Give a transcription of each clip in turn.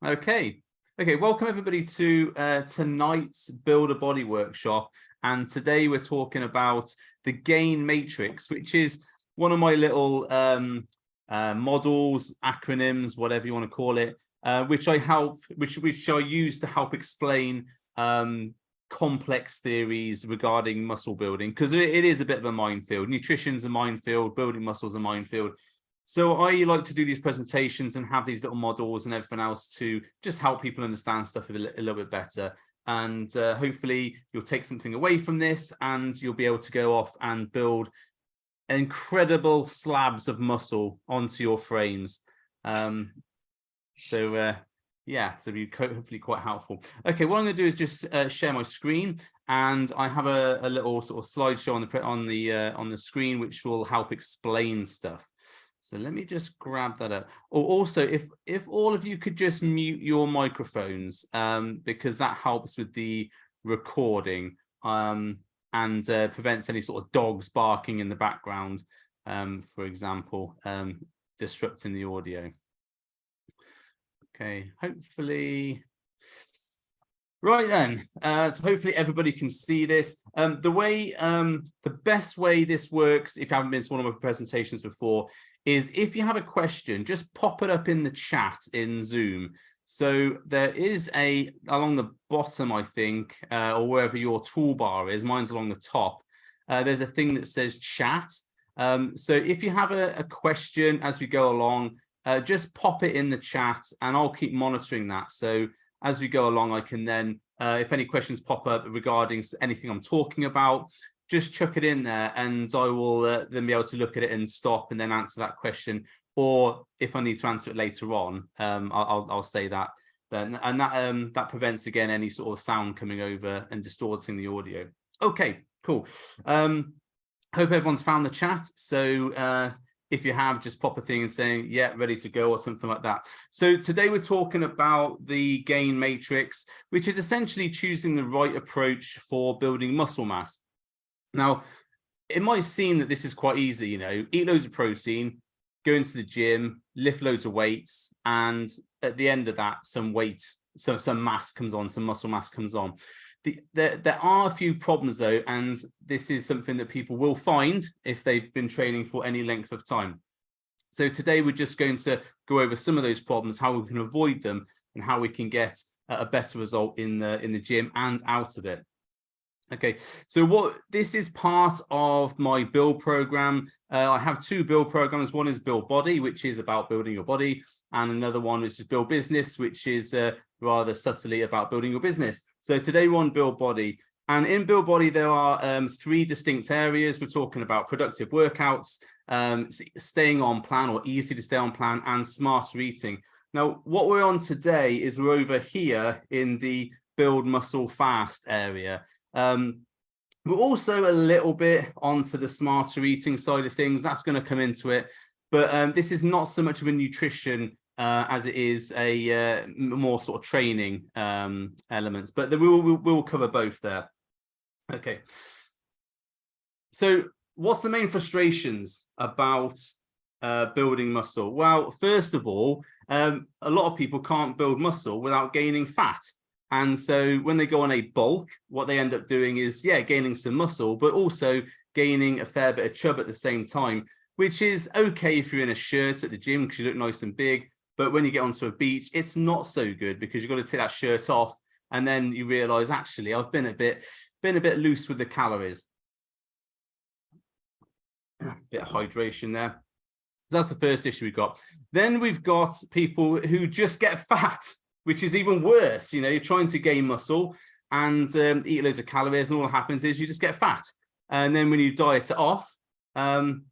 Okay. Welcome everybody to tonight's Build a Body workshop. And today we're talking about the gain matrix, which is one of my little models, acronyms, whatever you want to call it, which I use to help explain complex theories regarding muscle building, because it is a bit of a minefield. Nutrition's a minefield, building muscles a minefield. So I like to do these presentations and have these little models and everything else to just help people understand stuff a little bit better. And hopefully you'll take something away from this and you'll be able to go off and build incredible slabs of muscle onto your frames. Yeah, so be hopefully quite helpful. Okay, what I'm going to do is just share my screen, and I have a little sort of slideshow on the screen which will help explain stuff. So let me just grab that up. Or also, if all of you could just mute your microphones, because that helps with the recording and prevents any sort of dogs barking in the background, for example, disrupting the audio. Okay, hopefully. Right then, so hopefully everybody can see this. The best way this works, if you haven't been to one of my presentations before, is if you have a question, just pop it up in the chat in Zoom. So there is along the bottom, I think, or wherever your toolbar is, mine's along the top, there's a thing that says chat. So if you have a question as we go along, just pop it in the chat and I'll keep monitoring that. So as we go along, I can then, if any questions pop up regarding anything I'm talking about, just chuck it in there and I will then be able to look at it and stop and then answer that question. Or if I need to answer it later on, I'll say that then. And that prevents, again, any sort of sound coming over and distorting the audio. Okay, cool. Hope everyone's found the chat. So if you have, just pop a thing and saying, yeah, ready to go or something like that. So today we're talking about the gain matrix, which is essentially choosing the right approach for building muscle mass. Now, it might seem that this is quite easy, eat loads of protein, go into the gym, lift loads of weights, and at the end of that, some mass comes on, some muscle mass comes on. There are a few problems though, and this is something that people will find if they've been training for any length of time. So today we're just going to go over some of those problems, how we can avoid them, and how we can get a better result in the gym and out of it. Okay, so this is part of my build program. I have two build programs. One is Build Body, which is about building your body, and another one is just Build Business, which is rather subtly about building your business. So today we're on Build Body, and in Build Body there are three distinct areas. We're talking about productive workouts, staying on plan or easy to stay on plan, and smarter eating. Now, what we're on today is we're over here in the Build Muscle Fast area. We're also a little bit onto the smarter eating side of things. That's going to come into it, but this is not so much of a nutrition as it is a more sort of training elements, but we'll cover both there. Okay, so what's the main frustrations about building muscle? Well, first of all, a lot of people can't build muscle without gaining fat. And so when they go on a bulk, what they end up doing is, gaining some muscle, but also gaining a fair bit of chub at the same time, which is okay if you're in a shirt at the gym because you look nice and big. But when you get onto a beach, it's not so good because you've got to take that shirt off. And then you realize, actually, I've been a bit loose with the calories. A bit of hydration there. So that's the first issue we've got. Then we've got people who just get fat, which is even worse. You're trying to gain muscle and eat loads of calories, and all that happens is you just get fat. And then when you diet it off,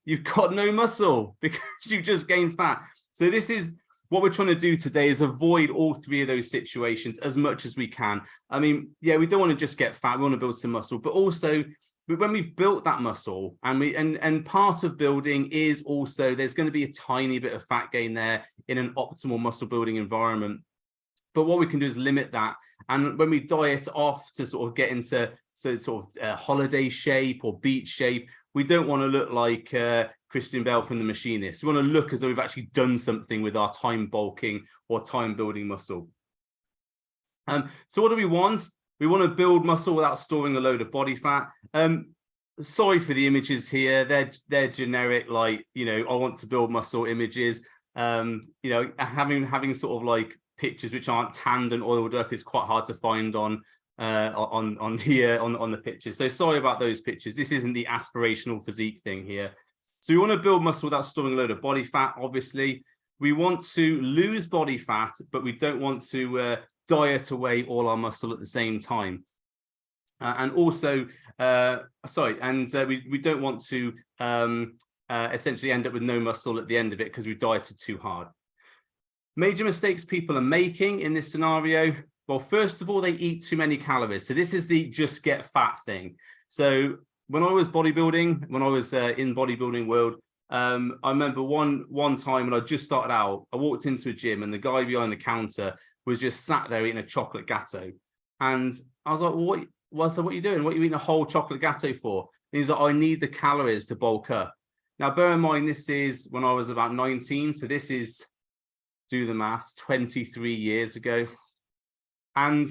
you've got no muscle because you just gained fat. So this is what we're trying to do today, is avoid all three of those situations as much as we can. I mean, we don't want to just get fat. We want to build some muscle, but also when we've built that muscle, and part of building is also there's going to be a tiny bit of fat gain there in an optimal muscle building environment. But what we can do is limit that. And when we diet off to sort of get into holiday shape or beach shape, we don't want to look like Christian Bale from The Machinist. We want to look as though we've actually done something with our time bulking or time building muscle. So what do we want? We want to build muscle without storing a load of body fat. Sorry for the images here. They're generic, like, you know, I want to build muscle images. You know, having sort of like pictures which aren't tanned and oiled up is quite hard to find on the pictures. So sorry about those pictures. This isn't the aspirational physique thing here. So we want to build muscle without storing a load of body fat. Obviously, we want to lose body fat, but we don't want to diet away all our muscle at the same time. And also, we don't want to essentially end up with no muscle at the end of it because we dieted too hard. Major mistakes people are making in this scenario. Well, first of all, they eat too many calories. So this is the just get fat thing. So when I was bodybuilding, when I was in bodybuilding world, I remember one time when I just started out, I walked into a gym and the guy behind the counter was just sat there eating a chocolate gatto. And I was like, well, what are you doing? What are you eating a whole chocolate gatto for? And he's like, I need the calories to bulk up. Now, bear in mind, this is when I was about 19. So this is, do the maths, 23 years ago. And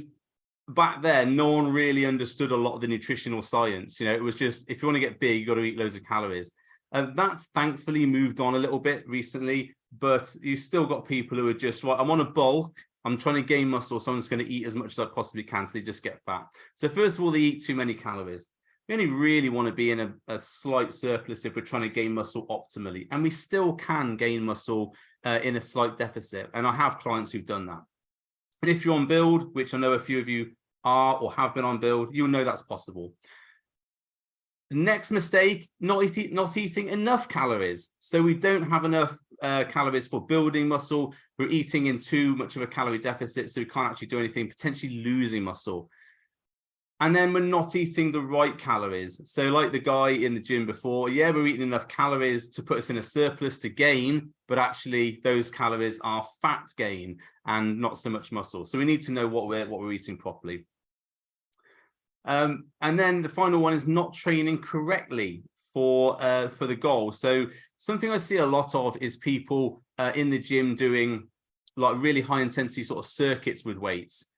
back then, no one really understood a lot of the nutritional science. You know, it was just, if you want to get big, you got to eat loads of calories. And that's thankfully moved on a little bit recently, but you still got people who are just, right, I'm on a bulk, I'm trying to gain muscle, so I'm just going to eat as much as I possibly can, so they just get fat. So first of all, they eat too many calories. We only really want to be in a slight surplus if we're trying to gain muscle optimally. And we still can gain muscle in a slight deficit. And I have clients who've done that. And if you're on build, which I know a few of you are or have been on build, you'll know that's possible. The next mistake, not eating enough calories. So we don't have enough calories for building muscle. We're eating in too much of a calorie deficit, so we can't actually do anything, potentially losing muscle. And then we're not eating the right calories. So like the guy in the gym before, yeah, we're eating enough calories to put us in a surplus to gain, but actually those calories are fat gain and not so much muscle. So we need to know what we're eating properly. And then the final one is not training correctly for the goal. So something I see a lot of is people in the gym doing like really high intensity sort of circuits with weights.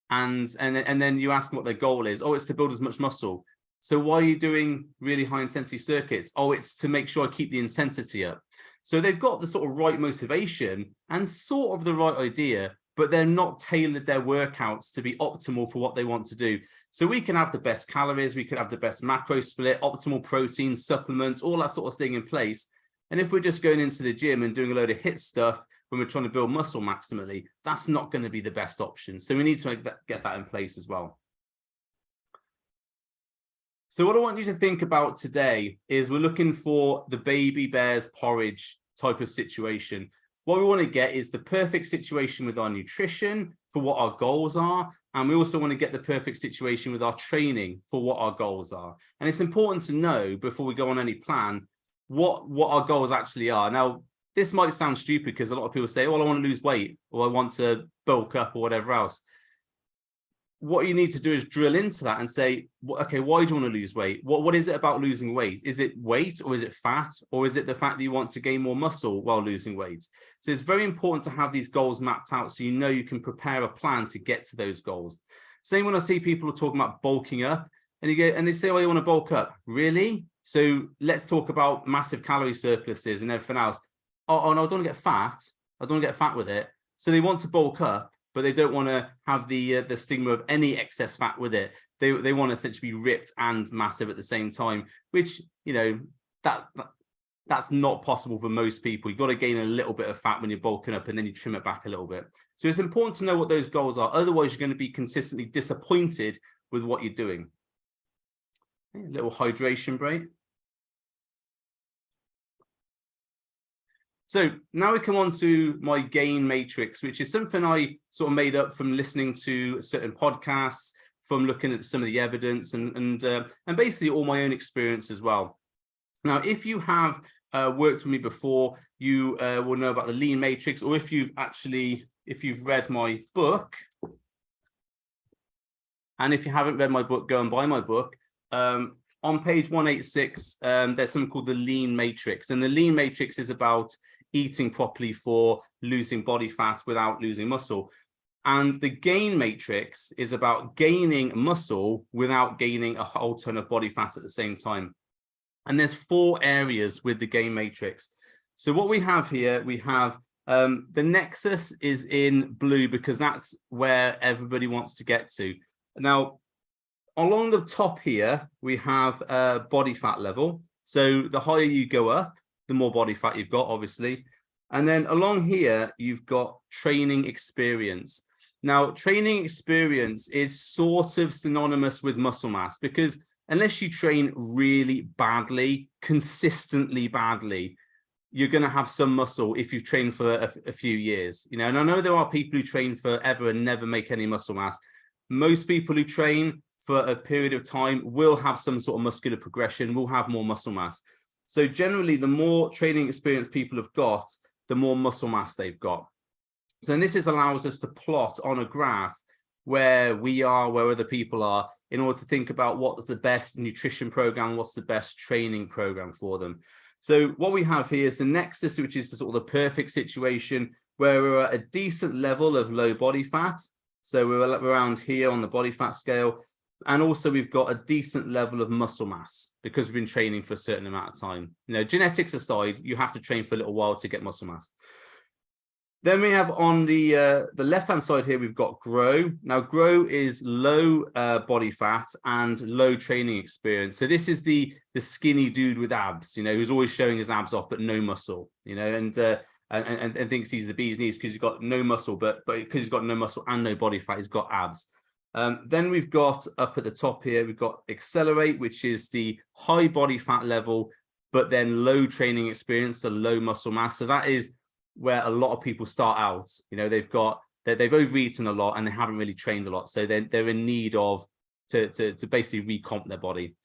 And then you ask them what their goal is. Oh, it's to build as much muscle. So why are you doing really high intensity circuits? Oh, it's to make sure I keep the intensity up. So they've got the sort of right motivation and sort of the right idea, but they're not tailored their workouts to be optimal for what they want to do. So we can have the best calories, we could have the best macro split, optimal protein, supplements, all that sort of thing in place. And if we're just going into the gym and doing a load of HIIT stuff when we're trying to build muscle maximally, that's not going to be the best option. So we need to get that in place as well. So what I want you to think about today is we're looking for the baby bear's porridge type of situation. What we want to get is the perfect situation with our nutrition for what our goals are. And we also want to get the perfect situation with our training for what our goals are. And it's important to know before we go on any plan, what our goals actually are. Now, this might sound stupid because a lot of people say, well, I want to lose weight or I want to bulk up or whatever else. What you need to do is drill into that and say, okay, why do you want to lose weight? What is it about losing weight? Is it weight or is it fat? Or is it the fact that you want to gain more muscle while losing weight? So it's very important to have these goals mapped out so you know you can prepare a plan to get to those goals. Same when I see people talking about bulking up and they say, oh, you want to bulk up. Really? So let's talk about massive calorie surpluses and everything else. Oh no, I don't want to get fat. I don't want to get fat with it. So they want to bulk up, but they don't want to have the stigma of any excess fat with it. They want to essentially be ripped and massive at the same time, which, you know, that's not possible for most people. You've got to gain a little bit of fat when you're bulking up and then you trim it back a little bit. So it's important to know what those goals are. Otherwise, you're going to be consistently disappointed with what you're doing. A little hydration break. So now we come on to my gain matrix, which is something I sort of made up from listening to certain podcasts, from looking at some of the evidence and basically all my own experience as well. Now, if you have worked with me before, you will know about the lean matrix, or if you've read my book, and if you haven't read my book, go and buy my book. On page 186, there's something called the lean matrix, and the lean matrix is about eating properly for losing body fat without losing muscle. And the gain matrix is about gaining muscle without gaining a whole ton of body fat at the same time. And there's 4 areas with the gain matrix. So what we have here, we have the nexus is in blue because that's where everybody wants to get to. Now, along the top here, we have body fat level. So the higher you go up, the more body fat you've got, obviously. And then along here, you've got training experience. Now, training experience is sort of synonymous with muscle mass because unless you train really badly, consistently badly, you're going to have some muscle if you've trained for a few years. You know, and I know there are people who train forever and never make any muscle mass. Most people who train for a period of time will have some sort of muscular progression, will have more muscle mass. So generally, the more training experience people have got, the more muscle mass they've got. So and this allows us to plot on a graph where we are, where other people are, in order to think about what's the best nutrition program, what's the best training program for them. So what we have here is the nexus, which is the sort of the perfect situation where we're at a decent level of low body fat. So we're around here on the body fat scale. And also we've got a decent level of muscle mass because we've been training for a certain amount of time. You know, genetics aside, you have to train for a little while to get muscle mass. Then we have on the left-hand side here, we've got grow. Now, grow is low body fat and low training experience. So this is the skinny dude with abs, you know, who's always showing his abs off, but no muscle, you know, and thinks he's the bee's knees because he's got no muscle, but because he's got no muscle and no body fat, he's got abs. Then we've got up at the top here, we've got accelerate, which is the high body fat level, but then low training experience, so low muscle mass. So that is where a lot of people start out. You know, they've overeaten a lot and they haven't really trained a lot. So they're in need of to basically recomp their body.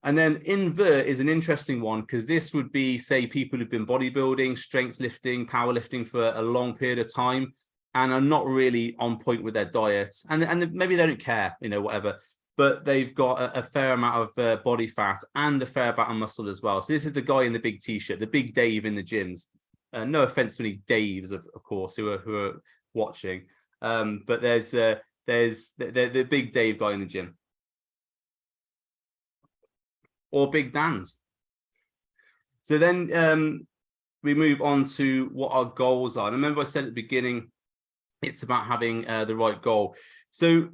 And then invert is an interesting one because this would be, say, people who've been bodybuilding, strength lifting, powerlifting for a long period of time and are not really on point with their diet. And maybe they don't care, you know, whatever, but they've got a fair amount of body fat and a fair amount of muscle as well. So this is the guy in the big t-shirt, the big Dave in the gyms. No offense to any Daves, of course, who are watching, but there's the big Dave guy in the gym, or Big Dan's. So then we move on to what our goals are. And remember, I said at the beginning, it's about having the right goal. So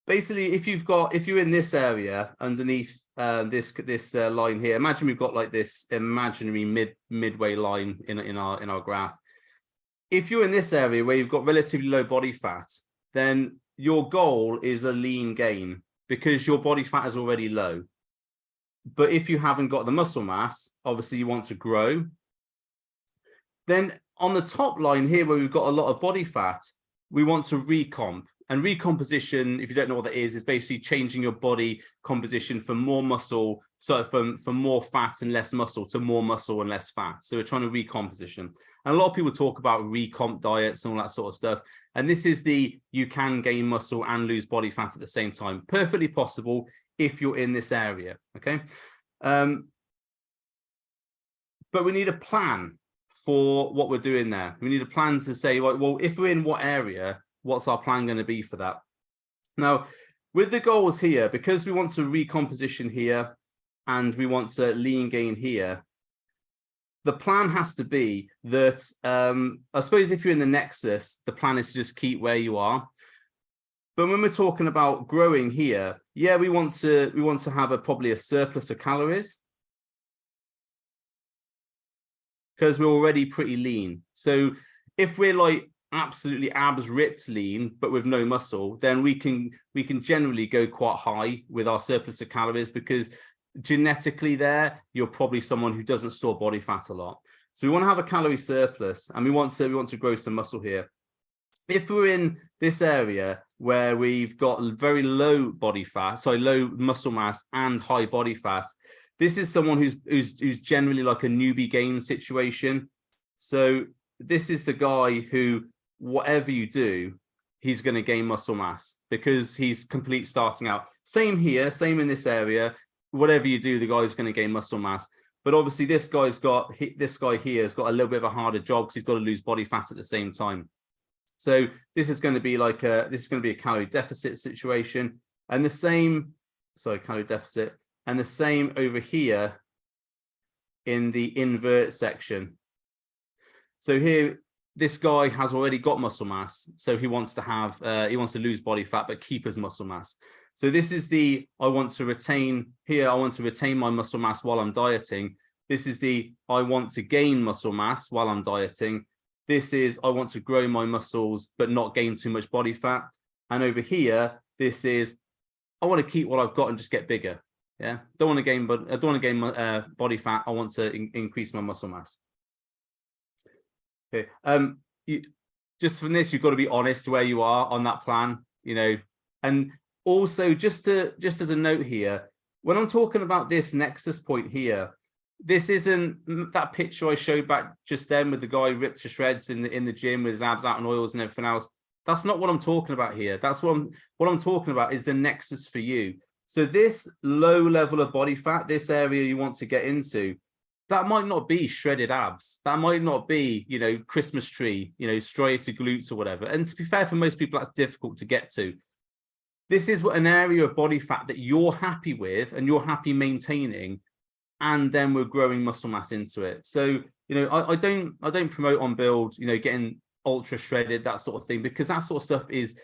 basically, if you're in this area underneath this line here, imagine we've got like this imaginary midway line in our graph. If you're in this area where you've got relatively low body fat, then your goal is a lean gain because your body fat is already low. But if you haven't got the muscle mass, obviously you want to grow. Then on the top line here, where we've got a lot of body fat, we want to recomp. And recomposition, if you don't know what that is basically changing your body composition from more muscle, so from more fat and less muscle to more muscle and less fat. So we're trying to recomposition. And a lot of people talk about recomp diets and all that sort of stuff. And this is you can gain muscle and lose body fat at the same time. Perfectly possible if you're in this area, okay? But we need a plan for what we're doing there. We need a plan to say, well, if we're in what area, what's our plan going to be for that? Now, with the goals here, because we want to recomposition here and we want to lean gain here, the plan has to be that, I suppose if you're in the nexus, the plan is to just keep where you are. But when we're talking about growing here, yeah, we want to have probably a surplus of calories because we're already pretty lean. So if we're like absolutely abs ripped lean but with no muscle, then we can generally go quite high with our surplus of calories because genetically there you're probably someone who doesn't store body fat a lot. So we want to have a calorie surplus and we want to grow some muscle here. If we're in this area where we've got very low body fat, so low muscle mass and high body fat, this is someone who's generally like a newbie gain situation. So this is the guy who, whatever you do, he's going to gain muscle mass because he's complete starting out. Same here, same in this area. Whatever you do, the guy's going to gain muscle mass. But obviously this guy here has got a little bit of a harder job because he's got to lose body fat at the same time. So this is going to be like a calorie deficit situation, and the same, sorry, calorie deficit, and the same over here in the invert section. So here, this guy has already got muscle mass, so he wants to lose body fat but keep his muscle mass. So this is the I want to retain my muscle mass while I'm dieting. This is the I want to gain muscle mass while I'm dieting. This is I want to grow my muscles but not gain too much body fat. And over here, this is I want to keep what I've got and just get bigger. Yeah, don't want to gain, but I don't want to gain body fat. I want to increase my muscle mass. Okay. Just from this, you've got to be honest where you are on that plan, you know. And also, just as a note here, when I'm talking about this nexus point here, this isn't that picture I showed back just then with the guy ripped to shreds in the gym with his abs out and oils and everything else. That's not what I'm talking about here. That's what I'm talking about is the nexus for you. So this low level of body fat, this area you want to get into, that might not be shredded abs. That might not be, you know, Christmas tree, you know, striated glutes or whatever. And to be fair, for most people, that's difficult to get to. This is what an area of body fat that you're happy with and you're happy maintaining, and then we're growing muscle mass into it. So, you know, I don't promote on build, you know, getting ultra shredded, that sort of thing, because that sort of stuff is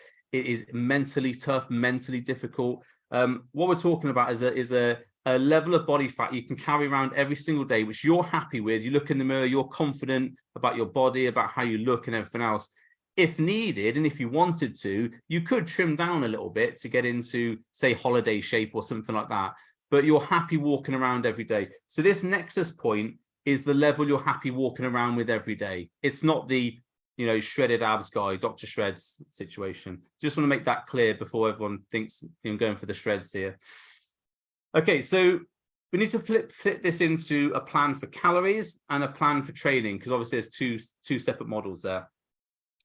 mentally tough, mentally difficult. What we're talking about is a level of body fat you can carry around every single day, which you're happy with. You look in the mirror, you're confident about your body, about how you look and everything else. If needed, and if you wanted to, you could trim down a little bit to get into, say, holiday shape or something like that. But you're happy walking around every day. So this nexus point is the level you're happy walking around with every day. It's not the, you know, shredded abs guy, Dr. Shreds situation. Just want to make that clear before everyone thinks I'm going for the shreds here. Okay, so we need to flip this into a plan for calories and a plan for training, because obviously there's two separate models there.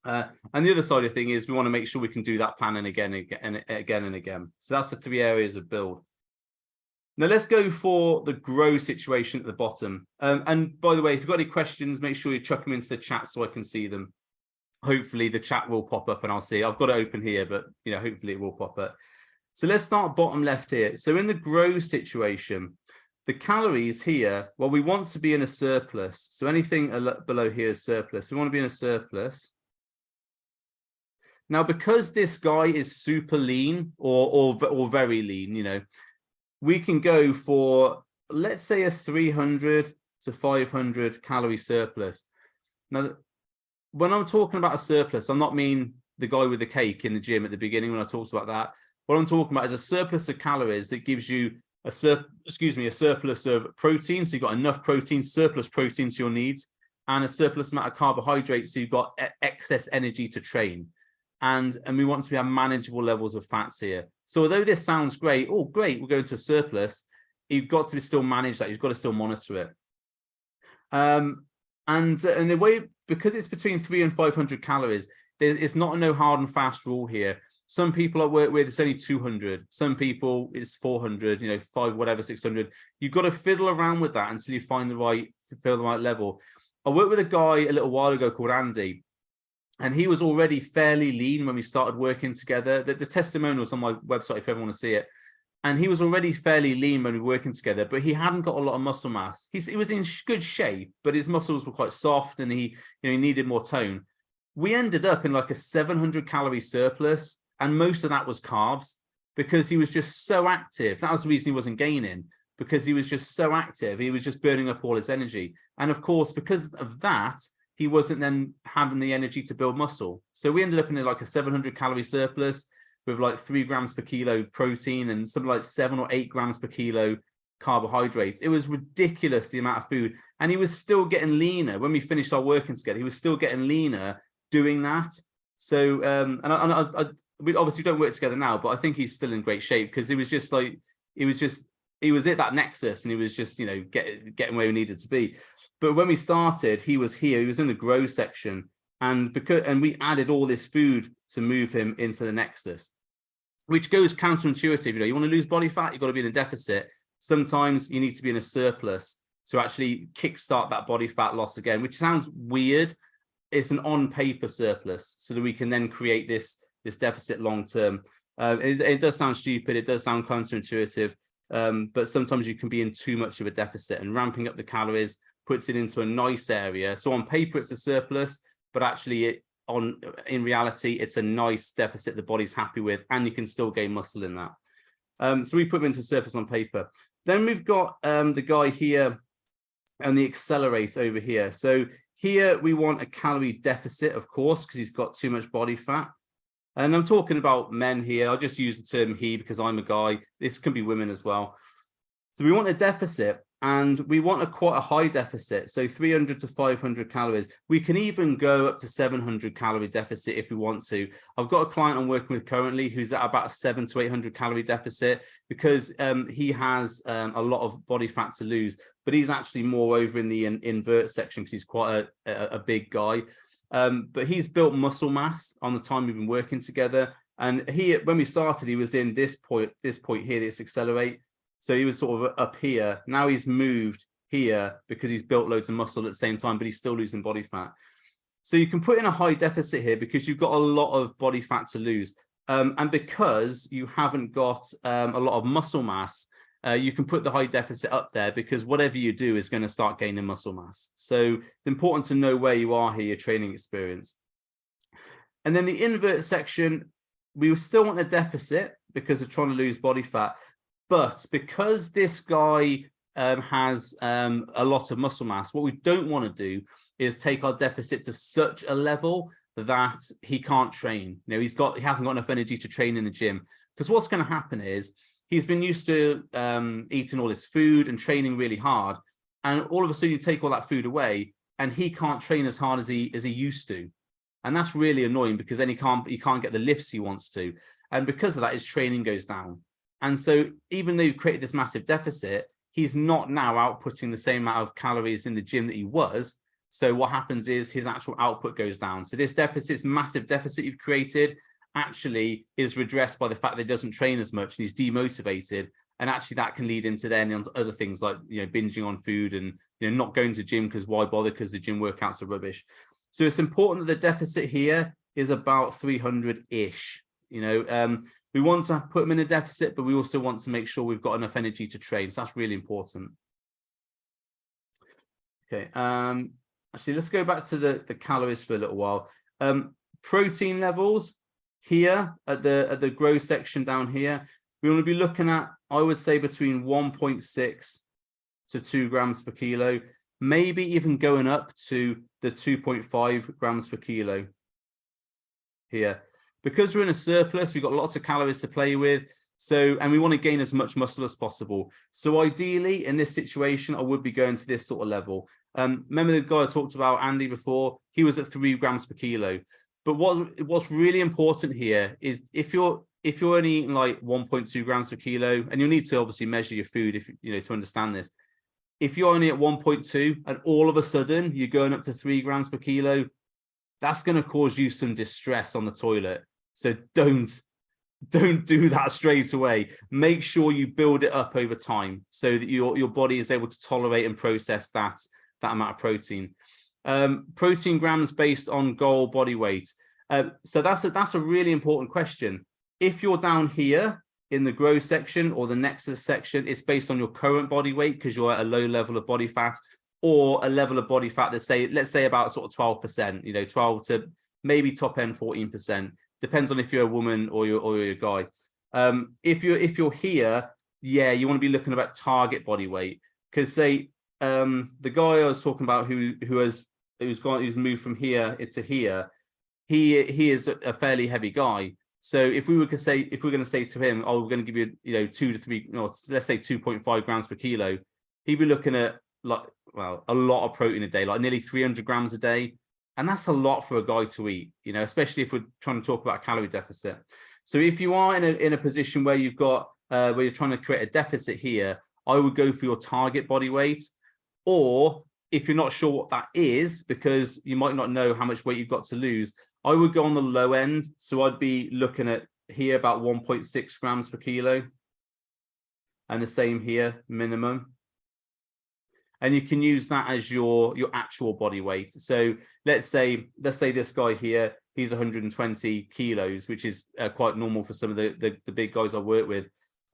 And the other side of the thing is we want to make sure we can do that plan and again and again. So that's the 3 areas of build. Now let's go for the grow situation at the bottom. And by the way, if you've got any questions, make sure you chuck them into the chat so I can see them. Hopefully the chat will pop up and I'll see. I've got it open here, but you know, hopefully it will pop up. So let's start bottom left here. So in the grow situation, the calories here, well, we want to be in a surplus. So anything below here is surplus. We want to be in a surplus. Now, because this guy is super lean or very lean, you know, we can go for, let's say, a 300 to 500 calorie surplus. Now, when I'm talking about a surplus, I'm not mean the guy with the cake in the gym at the beginning when I talked about that. What I'm talking about is a surplus of calories that gives you a surplus of protein. So you've got enough protein, surplus protein to your needs, and a surplus amount of carbohydrates. So you've got excess energy to train. And we want to have manageable levels of fats here. So although this sounds great, oh, great, we're going to a surplus, you've got to still manage that. You've got to still monitor it. And the way, because it's between 300 and 500 calories, it's not a no hard and fast rule here. Some people I work with, it's only 200. Some people it's 400, you know, 600. You've got to fiddle around with that until you find the right level. I worked with a guy a little while ago called Andy, and he was already fairly lean when we started working together. The testimonial's on my website if you ever want to see it. And he was already fairly lean when we were working together, but he hadn't got a lot of muscle mass. He was in good shape, but his muscles were quite soft and he needed more tone. We ended up in like a 700 calorie surplus, and most of that was carbs because he was just so active. That was the reason he wasn't gaining, because he was just so active. He was just burning up all his energy. And of course, because of that, he wasn't then having the energy to build muscle. So we ended up in like a 700 calorie surplus with like 3 grams per kilo protein and something like 7 or 8 grams per kilo carbohydrates. It was ridiculous, the amount of food. And he was still getting leaner. When we finished our working together, he was still getting leaner doing that. So, we obviously don't work together now, but I think he's still in great shape because he was at that nexus and he was just, you know, getting where he needed to be. But when we started, he was here, he was in the grow section, and we added all this food to move him into the nexus, which goes counterintuitive. You know, you want to lose body fat, you've got to be in a deficit. Sometimes you need to be in a surplus to actually kickstart that body fat loss again, which sounds weird. it's an on paper surplus, so that we can then create this deficit long term. It does sound stupid, it does sound counterintuitive, but sometimes you can be in too much of a deficit, and ramping up the calories puts it into a nice area. So on paper it's a surplus, but actually in reality it's a nice deficit the body's happy with, and you can still gain muscle in that. So we put them into surplus on paper. Then we've got the guy here and the accelerate over here. So here we want a calorie deficit, of course, because he's got too much body fat. And I'm talking about men here. I'll just use the term he because I'm a guy. This can be women as well. So we want a deficit, and we want quite a high deficit. So 300 to 500 calories. We can even go up to 700 calorie deficit if we want to. I've got a client I'm working with currently who's at about a 700 to 800 calorie deficit, because he has a lot of body fat to lose, but he's actually more over in the invert section because he's quite a big guy. But he's built muscle mass on the time we've been working together. And when we started, he was in this point here, this accelerate. So he was sort of up here. Now he's moved here because he's built loads of muscle at the same time, but he's still losing body fat. So you can put in a high deficit here because you've got a lot of body fat to lose. And because you haven't got a lot of muscle mass, you can put the high deficit up there, because whatever you do is going to start gaining muscle mass. So it's important to know where you are here, your training experience. And then the invert section, we still want a deficit because we're trying to lose body fat. But because this guy has a lot of muscle mass, what we don't want to do is take our deficit to such a level that he can't train. You know, he hasn't got enough energy to train in the gym. Because what's going to happen is he's been used to eating all his food and training really hard, and all of a sudden you take all that food away, and he can't train as hard as he used to. And that's really annoying, because then he can't get the lifts he wants to, and because of that his training goes down. And so even though you've created this massive deficit, he's not now outputting the same amount of calories in the gym that he was. So what happens is his actual output goes down. So this massive deficit you've created actually is redressed by the fact that he doesn't train as much and he's demotivated. And actually that can lead into then other things like, you know, binging on food and, you know, not going to gym because why bother, because the gym workouts are rubbish. So it's important that the deficit here is about 300-ish. You know, we want to put them in a deficit, but we also want to make sure we've got enough energy to train. So that's really important. Okay. Actually, let's go back to the calories for a little while. Protein levels here at the grow section down here, we want to be looking at, I would say, between 1.6 to 2 grams per kilo, maybe even going up to the 2.5 grams per kilo here. Because we're in a surplus, we've got lots of calories to play with. So, and we want to gain as much muscle as possible. So ideally in this situation, I would be going to this sort of level. Remember the guy I talked about, Andy, before? He was at 3 grams per kilo. But what's really important here is if you're only eating like 1.2 grams per kilo, and you'll need to obviously measure your food if you know to understand this. If you're only at 1.2 and all of a sudden you're going up to 3 grams per kilo, that's going to cause you some distress on the toilet. So don't do that straight away. Make sure you build it up over time so that your body is able to tolerate and process that amount of protein. Protein grams based on goal body weight. So that's a really important question. If you're down here in the grow section or the nexus section, it's based on your current body weight because you're at a low level of body fat, or a level of body fat let's say about sort of 12%, you know, 12 to maybe top end 14%. Depends on if you're a woman or you're a guy. If you're here, yeah, you want to be looking about target body weight, because say the guy I was talking about who's moved from here to here, he is a fairly heavy guy. So if we're going to say to him, oh, we're going to give you 2 to 3, let's say 2.5 grams per kilo, he'd be looking at a lot of protein a day, like nearly 300 grams a day. And that's a lot for a guy to eat, you know, especially if we're trying to talk about a calorie deficit. So if you are in a position where you've got where you're trying to create a deficit here, I would go for your target body weight. Or if you're not sure what that is, because you might not know how much weight you've got to lose, I would go on the low end. So I'd be looking at here about 1.6 grams per kilo. And the same here, minimum. and you can use that as your actual body weight. So let's say this guy here, he's 120 kilos, which is quite normal for some of the big guys I work with.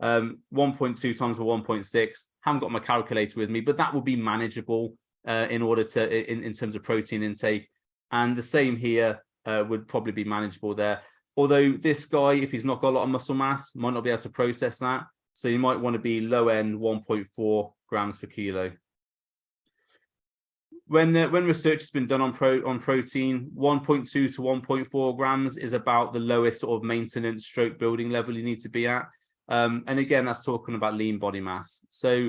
1.2 times for 1.6. Haven't got my calculator with me, but that would be manageable in order to in terms of protein intake. And the same here would probably be manageable there. Although this guy, if he's not got a lot of muscle mass, might not be able to process that. So you might want to be low end 1.4 grams per kilo. When research has been done on protein, 1.2 to 1.4 grams is about the lowest sort of maintenance stroke building level you need to be at. And again, that's talking about lean body mass. So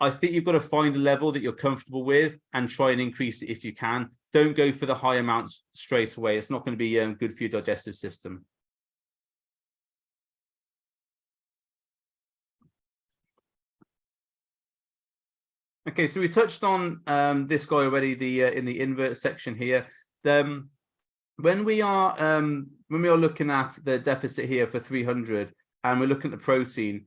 I think you've got to find a level that you're comfortable with and try and increase it if you can. Don't go for the high amounts straight away. It's not going to be good for your digestive system. Okay, so we touched on this guy already, in the invert section here. When we are looking at the deficit here for 300, and we're looking at the protein,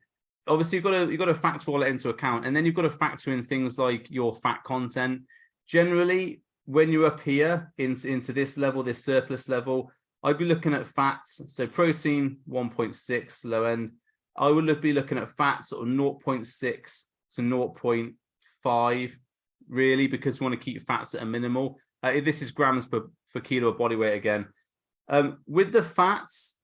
obviously you've got to factor all that into account, and then you've got to factor in things like your fat content. Generally, when you're up here into this level, this surplus level, I'd be looking at fats. So protein 1.6 low end. I would be looking at fats sort of 0.6 to 0.5 really, because we want to keep fats at a minimal. This is grams per kilo of body weight again. With the fats,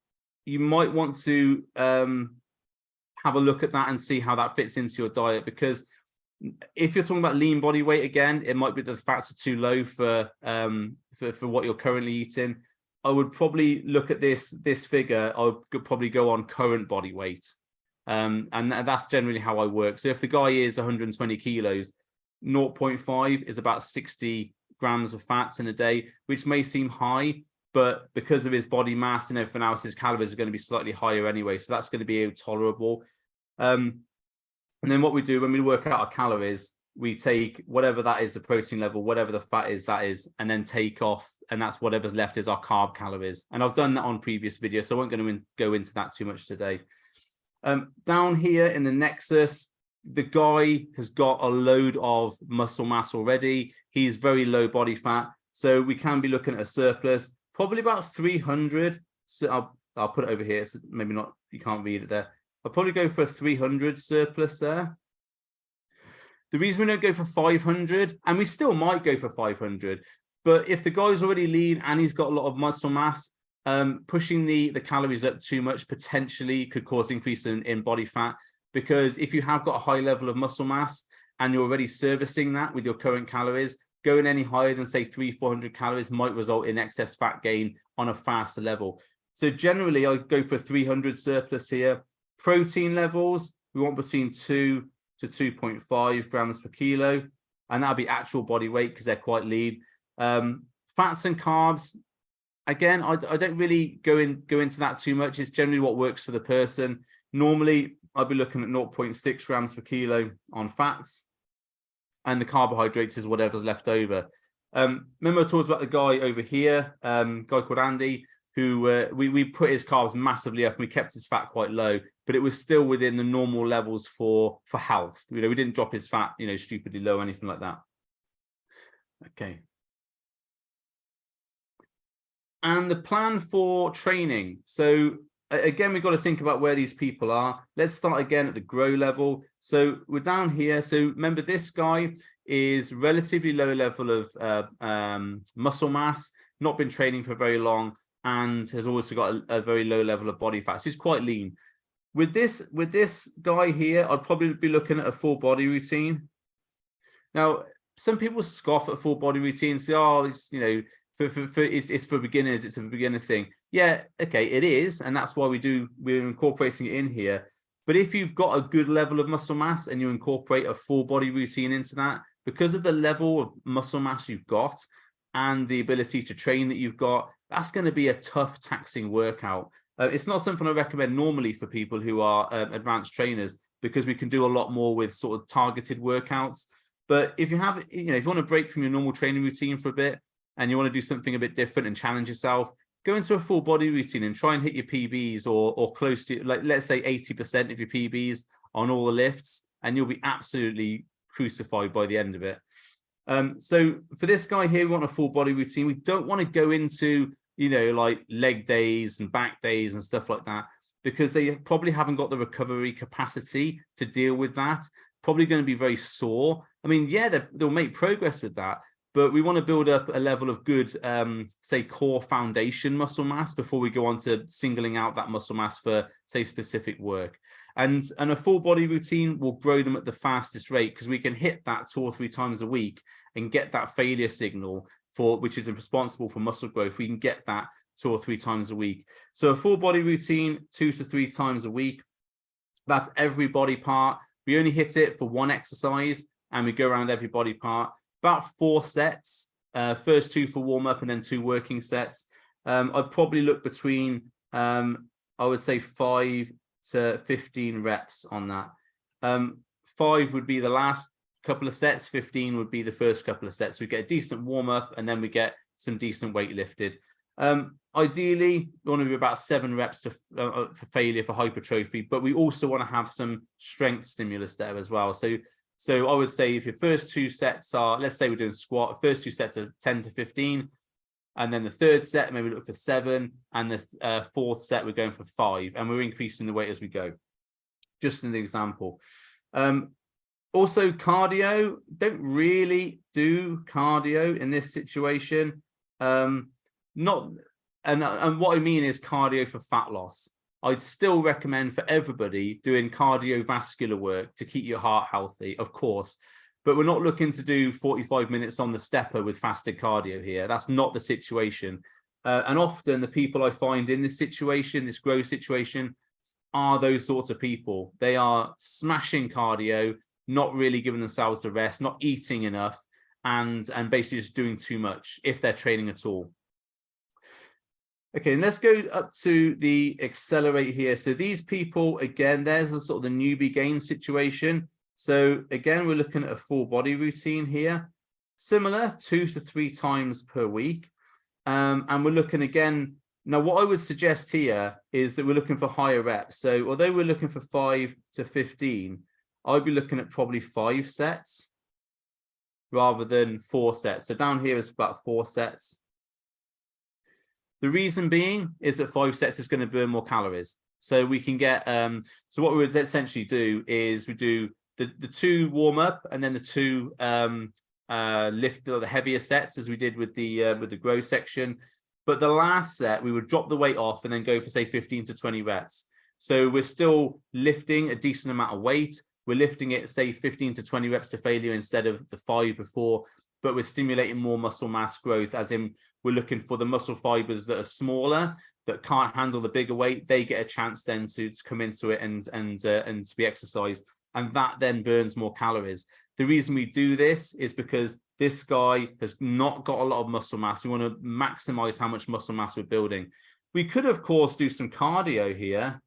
you might want to have a look at that and see how that fits into your diet, because if you're talking about lean body weight again, it might be that the fats are too low for what you're currently eating. I would probably look at this figure. I would probably go on current body weight. And that's generally how I work. So if the guy is 120 kilos, 0.5 is about 60 grams of fats in a day, which may seem high, but because of his body mass and everything else, his calories are going to be slightly higher anyway. So that's going to be tolerable. And then what we do when we work out our calories, we take whatever that is, the protein level, whatever the fat is, that is, and then take off, and that's whatever's left is our carb calories. And I've done that on previous videos, so I won't go into that too much today. Down here in the nexus, the guy has got a load of muscle mass already. He's very low body fat, so we can be looking at a surplus, probably about 300. So I'll put it over here, so maybe not, you can't read it there. I'll probably go for a 300 surplus there. The reason we don't go for 500, and we still might go for 500, but if the guy's already lean and he's got a lot of muscle mass, pushing the calories up too much potentially could cause increase in body fat, because if you have got a high level of muscle mass and you're already servicing that with your current calories, going any higher than say 300-400 calories might result in excess fat gain on a faster level. So generally I go for 300 surplus here. Protein levels, we want between 2 to 2.5 grams per kilo, and that'll be actual body weight because they're quite lean. Fats and carbs, again, I don't really go into that too much. It's generally what works for the person. Normally, I'd be looking at 0.6 grams per kilo on fats, and the carbohydrates is whatever's left over. Remember I talked about the guy over here, guy called Andy, who we put his carbs massively up and we kept his fat quite low, but it was still within the normal levels for health. We didn't drop his fat, stupidly low or anything like that. Okay. And the plan for training. So again, we've got to think about where these people are. Let's start again at the grow level. So we're down here. So remember, this guy is relatively low level of muscle mass, not been training for very long, and has also got a very low level of body fat. So he's quite lean. With this guy here, I'd probably be looking at a full body routine. Now, some people scoff at full body routines, say, oh, it's it's for beginners, it's a beginner thing. Yeah, okay, it is, and that's why we're incorporating it in here. But if you've got a good level of muscle mass and you incorporate a full body routine into that, because of the level of muscle mass you've got and the ability to train that you've got, that's going to be a tough, taxing workout. It's not something I recommend normally for people who are advanced trainers, because we can do a lot more with sort of targeted workouts. But if you have, if you want to break from your normal training routine for a bit and you want to do something a bit different and challenge yourself, go into a full body routine and try and hit your PBs or close to, like, let's say 80% of your PBs on all the lifts, and you'll be absolutely crucified by the end of it. So for this guy here, we want a full body routine. We don't want to go into, you know, like leg days and back days and stuff like that, because they probably haven't got the recovery capacity to deal with that. Probably going to be very sore. I mean, yeah, they'll make progress with that, but we want to build up a level of good, say, core foundation muscle mass before we go on to singling out that muscle mass for, say, specific work. And a full body routine will grow them at the fastest rate, because we can hit that 2 or 3 times a week and get that failure signal for which is responsible for muscle growth. We can get that 2 or 3 times a week. So a full body routine 2 to 3 times a week. That's every body part. We only hit it for 1 exercise and we go around every body part. About 4 sets, first 2 for warm up and then 2 working sets. I'd probably look between, I would say 5 to 15 reps on that. 5 would be the last couple of sets, 15 would be the first couple of sets. We get a decent warm up and then we get some decent weight lifted. Ideally, we want to be about 7 reps for failure for hypertrophy, but we also want to have some strength stimulus there as well. So I would say if your first 2 sets are, let's say we're doing squat, first 2 sets are 10 to 15, and then the 3rd set, maybe look for 7, and the 4th set, we're going for 5, and we're increasing the weight as we go. Just an example. Also, cardio, don't really do cardio in this situation. And what I mean is cardio for fat loss. I'd still recommend for everybody doing cardiovascular work to keep your heart healthy, of course, but we're not looking to do 45 minutes on the stepper with fasted cardio here. That's not the situation. And often the people I find in this situation, this growth situation, are those sorts of people. They are smashing cardio, not really giving themselves the rest, not eating enough, and basically just doing too much if they're training at all. Okay, and let's go up to the accelerate here. So these people, again, there's the sort of the newbie gain situation. So again, we're looking at a full body routine here, similar 2 to 3 times per week. And we're looking again, now what I would suggest here is that we're looking for higher reps. So although we're looking for 5 to 15, I'd be looking at probably 5 sets rather than 4 sets. So down here is about 4 sets. The reason being is that 5 sets is going to burn more calories. So we can get, so what we would essentially do is we do the 2 warm up and then the 2 lift, or the heavier sets, as we did with the growth section. But the last set, we would drop the weight off and then go for, say, 15 to 20 reps. So we're still lifting a decent amount of weight. We're lifting it, say, 15 to 20 reps to failure instead of the 5 before, but we're stimulating more muscle mass growth, as in we're looking for the muscle fibers that are smaller, that can't handle the bigger weight. They get a chance then to come into it and to be exercised. And that then burns more calories. The reason we do this is because this guy has not got a lot of muscle mass. We want to maximize how much muscle mass we're building. We could, of course, do some cardio here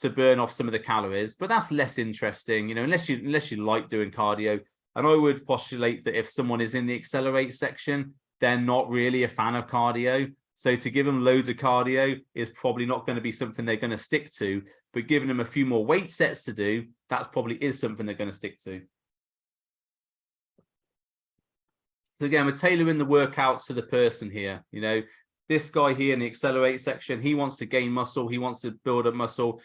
to burn off some of the calories, but that's less interesting, you know, unless you like doing cardio. And I would postulate that if someone is in the accelerate section, they're not really a fan of cardio. So to give them loads of cardio is probably not going to be something they're going to stick to, but giving them a few more weight sets to do, that probably is something they're going to stick to. So again, we're tailoring the workouts to the person here. You know, this guy here in the accelerate section, he wants to gain muscle. He wants to build up muscle.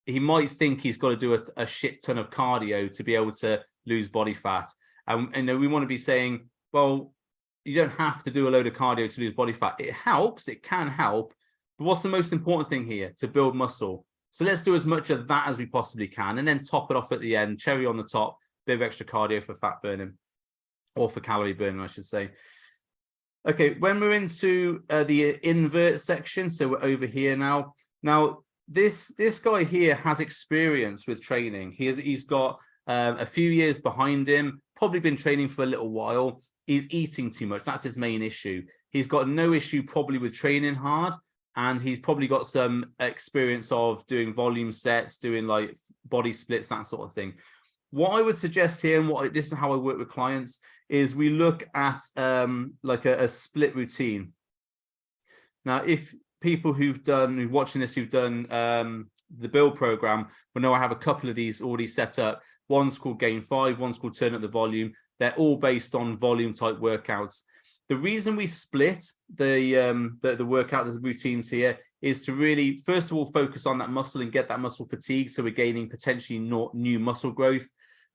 He might think he's got to do a shit ton of cardio to be able to lose body fat. And you know, we want to be saying, well, you don't have to do a load of cardio to lose body fat. It helps, it can help. But what's the most important thing here? To build muscle. So let's do as much of that as we possibly can, and then top it off at the end, cherry on the top, bit of extra cardio for fat burning, or for calorie burning, I should say. Okay, when we're into the invert section, so we're over here now. Now, this guy here has experience with training. He's got a few years behind him, probably been training for a little while. He's eating too much. That's his main issue. He's got no issue probably with training hard, and he's probably got some experience of doing volume sets, doing like body splits, that sort of thing. What I would suggest here, and this is how I work with clients, is we look at like a split routine. Now, if people who've watching this, who've done the build program, will know I have a couple of these already set up. One's called Gain 5, one's called Turn Up the Volume. They're all based on volume type workouts. The reason we split the workout, the routines here, is to really, first of all, focus on that muscle and get that muscle fatigue, so we're gaining potentially new muscle growth.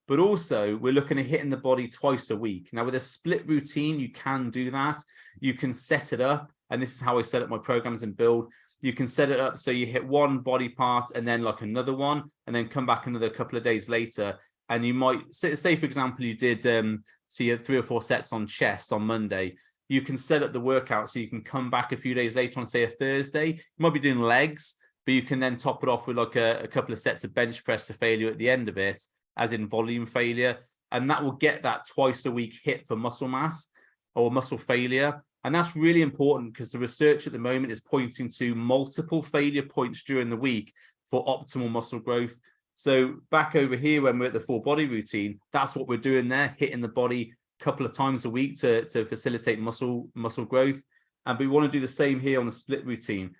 But also, we're looking at hitting the body twice a week. Now, with a split routine, you can do that. You can set it up, and this is how I set up my programs and build. You can set it up so you hit one body part and then like another one, and then come back another couple of days later. And you might say, for example, you did so you had 3 or 4 sets on chest on Monday. You can set up the workout so you can come back a few days later on, say, a Thursday. You might be doing legs, but you can then top it off with like a couple of sets of bench press to failure at the end of it, as in volume failure. And that will get that twice a week hit for muscle mass or muscle failure. And that's really important because the research at the moment is pointing to multiple failure points during the week for optimal muscle growth. So back over here, when we're at the full body routine, that's what we're doing there, hitting the body a couple of times a week to facilitate muscle growth. And we want to do the same here on the split routine.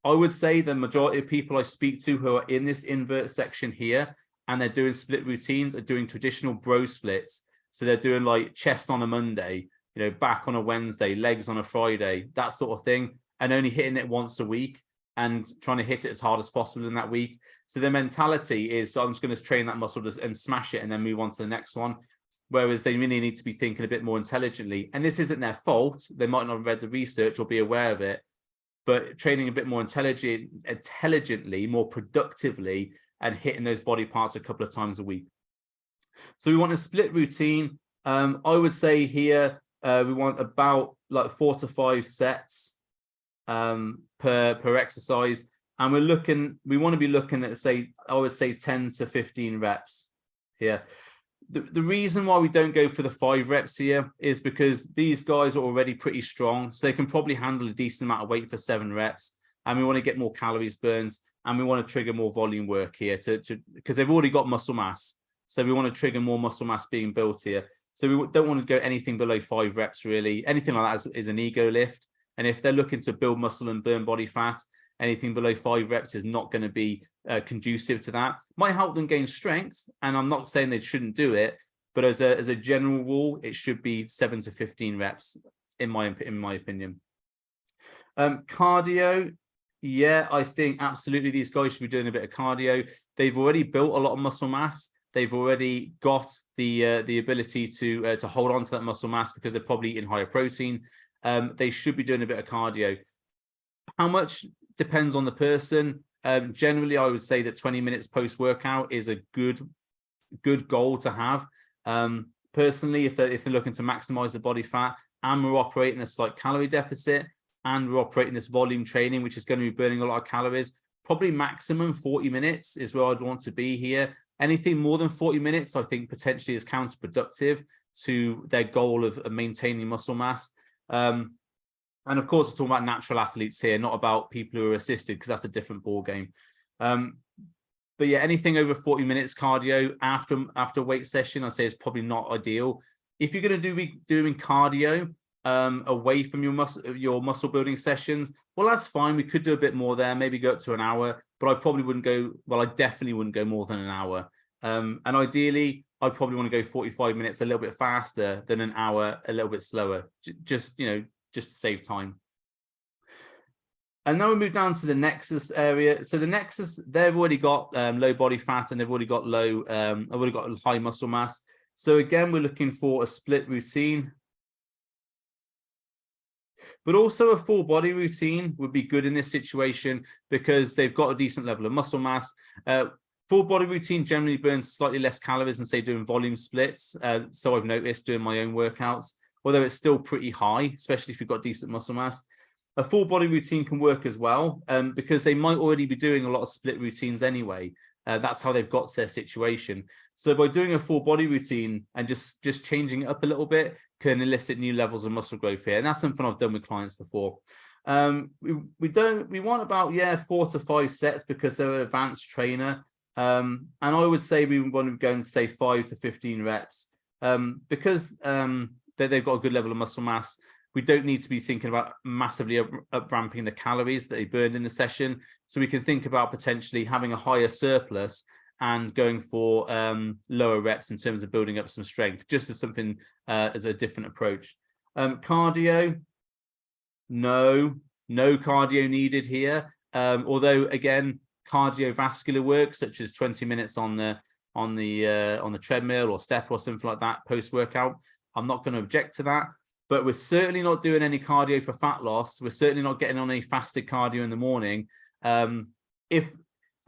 I would say the majority of people I speak to who are in this invert section here, and they're doing split routines, are doing traditional bro splits. So they're doing like chest on a Monday, you know, back on a Wednesday, legs on a Friday, that sort of thing, and only hitting it once a week and trying to hit it as hard as possible in that week. So the mentality is, so I'm just going to train that muscle and smash it and then move on to the next one. Whereas they really need to be thinking a bit more intelligently. And this isn't their fault. They might not have read the research or be aware of it, but training a bit more intelligently, more productively, and hitting those body parts a couple of times a week. So we want a split routine. I would say here, we want about like 4 to 5 sets per exercise. And we want to be looking at, say, I would say 10 to 15 reps here. The reason why we don't go for the 5 reps here is because these guys are already pretty strong, so they can probably handle a decent amount of weight for 7 reps. And we want to get more calories burned, and we want to trigger more volume work here because they've already got muscle mass. So we want to trigger more muscle mass being built here. So we don't want to go anything below 5 reps, really. Anything like that is an ego lift. And if they're looking to build muscle and burn body fat, anything below 5 reps is not going to be conducive to that. Might help them gain strength, and I'm not saying they shouldn't do it, but as a general rule, it should be 7 to 15 reps, in my opinion. Cardio, yeah, I think absolutely these guys should be doing a bit of cardio. They've already built a lot of muscle mass. They've already got the ability to hold on to that muscle mass because they're probably eating higher protein. They should be doing a bit of cardio. How much depends on the person. Generally, I would say that 20 minutes post-workout is a good goal to have. Personally, if they're looking to maximize the body fat, and we're operating a slight calorie deficit, and we're operating this volume training, which is going to be burning a lot of calories, probably maximum 40 minutes is where I'd want to be here. Anything more than 40 minutes, I think potentially is counterproductive to their goal of maintaining muscle mass. And of course, we're talking about natural athletes here, not about people who are assisted, because that's a different ball game. But yeah, anything over 40 minutes cardio after weight session, I'd say is probably not ideal. If you're going to be doing cardio away from your muscle building sessions, well, that's fine. We could do a bit more there, maybe go up to an hour, but I probably wouldn't go, well, I definitely wouldn't go more than an hour. And ideally, I'd probably want to go 45 minutes a little bit faster than an hour a little bit slower, just to save time. And then we move down to the Nexus area. So the Nexus, they've already got low body fat, and they've already got high muscle mass. So again, we're looking for a split routine, but also a full body routine would be good in this situation because they've got a decent level of muscle mass. Full body routine generally burns slightly less calories than, say, doing volume splits. So I've noticed doing my own workouts, although it's still pretty high, especially if you've got decent muscle mass. A full body routine can work as well because they might already be doing a lot of split routines anyway. That's how they've got to their situation. So by doing a full body routine and just changing it up a little bit can elicit new levels of muscle growth here. And that's something I've done with clients before. We want about 4 to 5 sets because they're an advanced trainer. And I would say we want to go and say 5 to 15 reps because they've got a good level of muscle mass. We don't need to be thinking about massively up ramping the calories that they burned in the session. So we can think about potentially having a higher surplus and going for lower reps in terms of building up some strength, just as something as a different approach. Cardio, no cardio needed here. Although again, cardiovascular work such as 20 minutes on the treadmill or step or something like that post-workout, I'm not going to object to that. But we're certainly not doing any cardio for fat loss. We're certainly not getting on any fasted cardio in the morning. Okay,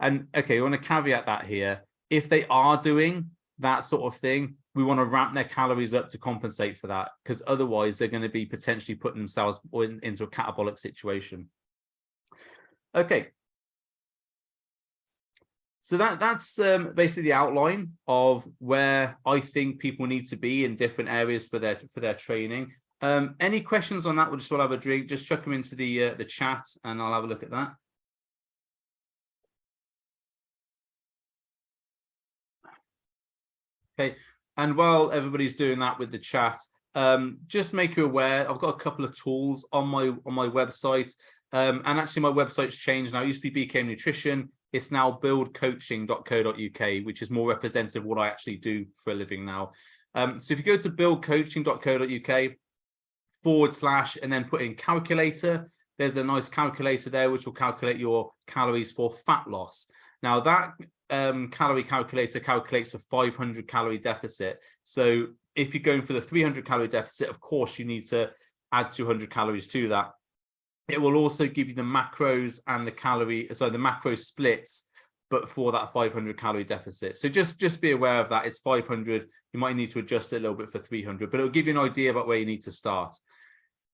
we want to caveat that here. If they are doing that sort of thing, we want to ramp their calories up to compensate for that, because otherwise they're going to be potentially putting themselves into a catabolic situation. Okay. So that's basically the outline of where I think people need to be in different areas for their training. Any questions on that? We'll just have a drink. Just chuck them into the chat, and I'll have a look at that. Okay, and while everybody's doing that with the chat, just make you aware, I've got a couple of tools on my website, and actually my website's changed now. It used to be BK Nutrition. It's now buildcoaching.co.uk, which is more representative of what I actually do for a living now. So if you go to buildcoaching.co.uk / and then put in calculator, there's a nice calculator there which will calculate your calories for fat loss. Now that calorie calculator calculates a 500 calorie deficit. So if you're going for the 300 calorie deficit, of course you need to add 200 calories to that. It will also give you the macros and the macro splits, but for that 500 calorie deficit. So just be aware of that. It's 500. You might need to adjust it a little bit for 300, but it'll give you an idea about where you need to start.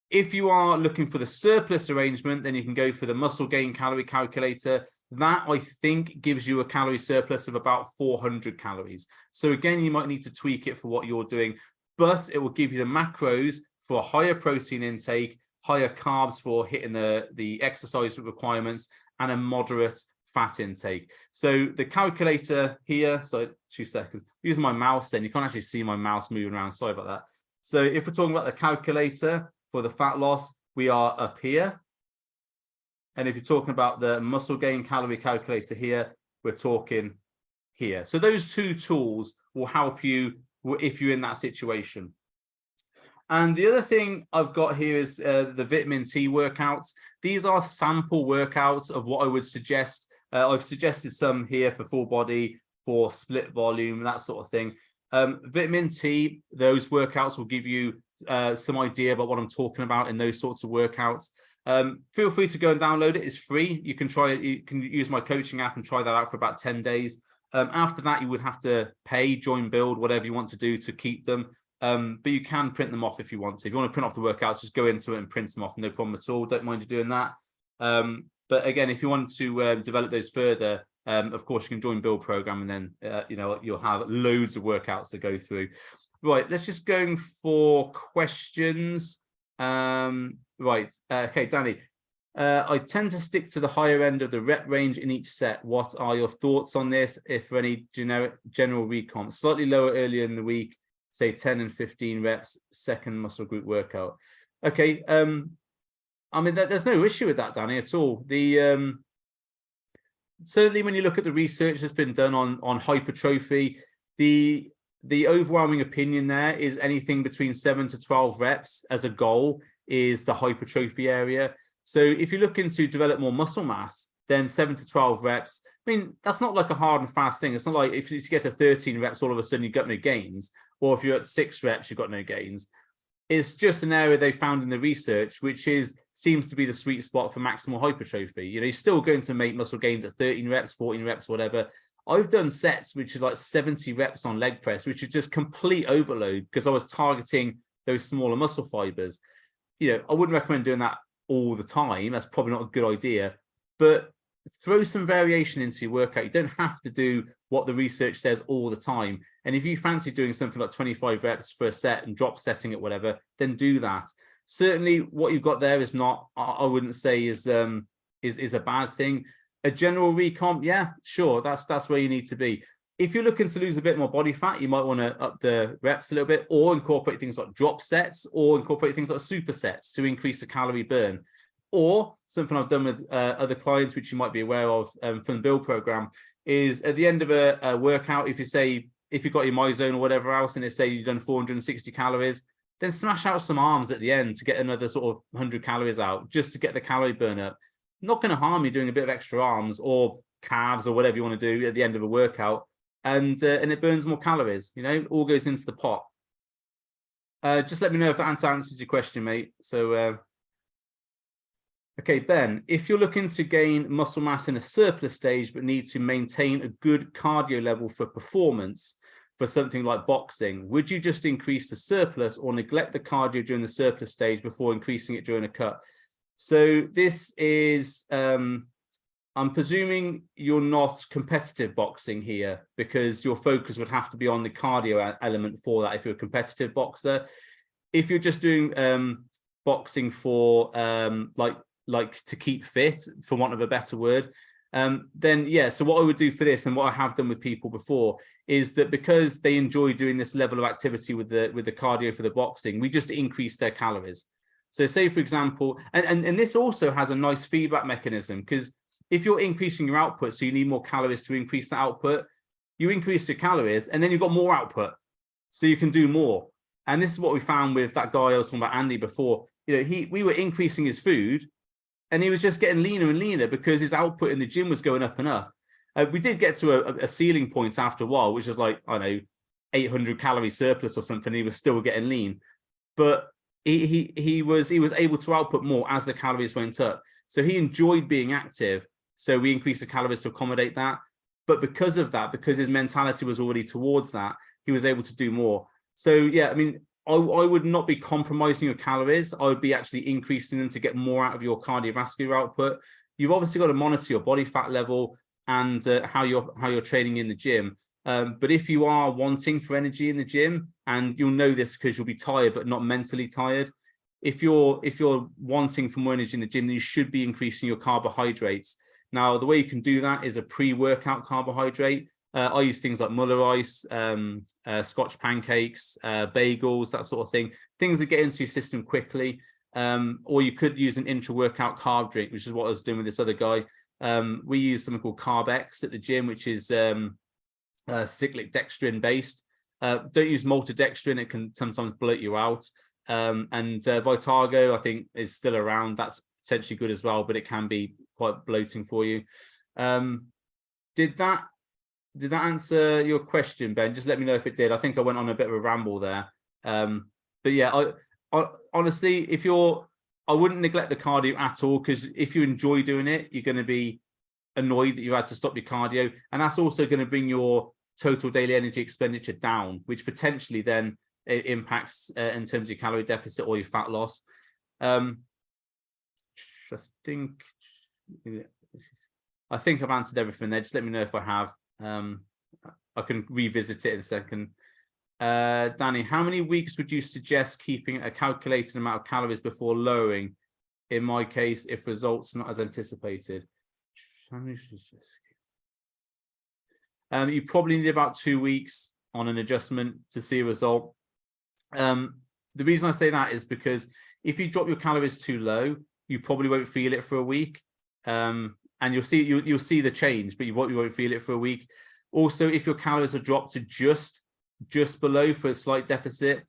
If you are looking for the surplus arrangement, then you can go for the muscle gain calorie calculator. That, I think, gives you a calorie surplus of about 400 calories. So again, you might need to tweak it for what you're doing, but it will give you the macros for a higher protein intake, higher carbs for hitting the exercise requirements, and a moderate fat intake. So the calculator here, so 2 seconds, using my mouse, then you can't actually see my mouse moving around, sorry about that. So if we're talking about the calculator for the fat loss, we are up here. And if you're talking about the muscle gain calorie calculator here, we're talking here. So those two tools will help you if you're in that situation. And the other thing I've got here is the vitamin T workouts. These are sample workouts of what I would suggest. I've suggested some here for full body, for split volume, that sort of thing. Vitamin T, those workouts will give you some idea about what I'm talking about in those sorts of workouts. Feel free to go and download it. It's free. You can try it. You can use my coaching app and try that out for about 10 days. After that, you would have to pay, join Build, whatever you want to do to keep them. But you can print them off if you want to. If you want to print off the workouts, just go into it and print them off. No problem at all. Don't mind you doing that. But again, if you want to develop those further, of course, you can join Build program, and then you'll have loads of workouts to go through. Right, let's just go for questions. Right, okay, Danny. I tend to stick to the higher end of the rep range in each set. What are your thoughts on this? If for any general recomp, slightly lower earlier in the week, say 10 and 15 reps, second muscle group workout. Okay, I mean, there's no issue with that, Danny, at all. Certainly when you look at the research that's been done on hypertrophy, the overwhelming opinion there is anything between 7 to 12 reps as a goal is the hypertrophy area. So if you're looking to develop more muscle mass, then 7 to 12 reps, I mean, that's not like a hard and fast thing. It's not like if you get to 13 reps, all of a sudden you've got no gains, or if you're at 6 reps, you've got no gains. It's just an area they found in the research, which seems to be the sweet spot for maximal hypertrophy. You're still going to make muscle gains at 13 reps, 14 reps, whatever. I've done sets which are like 70 reps on leg press, which is just complete overload because I was targeting those smaller muscle fibers. I wouldn't recommend doing that all the time. That's probably not a good idea, but throw some variation into your workout. You don't have to do what the research says all the time. And if you fancy doing something like 25 reps for a set and drop setting it, whatever, then do that. Certainly what you've got there is not, I wouldn't say is a bad thing. A general recomp, yeah, sure, that's where you need to be. If you're looking to lose a bit more body fat, you might want to up the reps a little bit, or incorporate things like drop sets, or incorporate things like supersets to increase the calorie burn. Or something I've done with other clients, which you might be aware of from the Build program, is at the end of a workout, if you've got your MyZone or whatever else, and say you've done 460 calories, then smash out some arms at the end to get another sort of 100 calories out, just to get the calorie burn up. Not going to harm you doing a bit of extra arms or calves or whatever you want to do at the end of a workout, and it burns more calories. You know, all goes into the pot. Just let me know if that answers your question, mate. So, okay, Ben, if you're looking to gain muscle mass in a surplus stage but need to maintain a good cardio level for performance for something like boxing, would you just increase the surplus or neglect the cardio during the surplus stage before increasing it during a cut? So this is, I'm presuming you're not competitive boxing here, because your focus would have to be on the cardio element for that if you're a competitive boxer. If you're just doing boxing for like to keep fit, for want of a better word, then yeah. So what I would do for this, and what I have done with people before, is that because they enjoy doing this level of activity with the cardio for the boxing, we just increase their calories. So say, for example, and this also has a nice feedback mechanism, because if you're increasing your output, so you need more calories to increase the output, you increase your calories and then you've got more output, so you can do more. And this is what we found with that guy I was talking about, Andy, before. You know, we were increasing his food, and he was just getting leaner and leaner because his output in the gym was going up and up. We did get to a ceiling point after a while, which was like, I don't know, 800 calorie surplus or something. He was still getting lean, but he was able to output more as the calories went up. So he enjoyed being active. So we increased the calories to accommodate that. But because of that, because his mentality was already towards that, he was able to do more. So yeah, I mean, I would not be compromising your calories. I would be actually increasing them to get more out of your cardiovascular output. You've obviously got to monitor your body fat level and how you're training in the gym. But if you are wanting for energy in the gym, and you'll know this because you'll be tired but not mentally tired, if you're wanting for more energy in the gym, then you should be increasing your carbohydrates. Now, the way you can do that is a pre-workout carbohydrate. I use things like Muller ice, Scotch pancakes, bagels, that sort of thing, things that get into your system quickly. Or you could use an intra-workout carb drink, which is what I was doing with this other guy. We use something called Carb X at the gym, which is cyclic dextrin based. Don't use maltodextrin, it can sometimes bloat you out. And Vitago, I think, is still around. That's potentially good as well, but it can be quite bloating for you. Did that answer your question, Ben? Just let me know if it did. I think I went on a bit of a ramble there. But yeah, I honestly, I wouldn't neglect the cardio at all, because if you enjoy doing it, you're going to be annoyed that you had to stop your cardio. And that's also going to bring your total daily energy expenditure down, which potentially then it impacts in terms of your calorie deficit or your fat loss. I think I've answered everything there. Just let me know if I have. I can revisit it in a second. Danny, how many weeks would you suggest keeping a calculated amount of calories before lowering? In my case, if results not as anticipated. You probably need about 2 weeks on an adjustment to see a result. The reason I say that is because if you drop your calories too low, you probably won't feel it for a week. And you'll see the change, but you won't feel it for a week. Also, if your calories are dropped to just below for a slight deficit,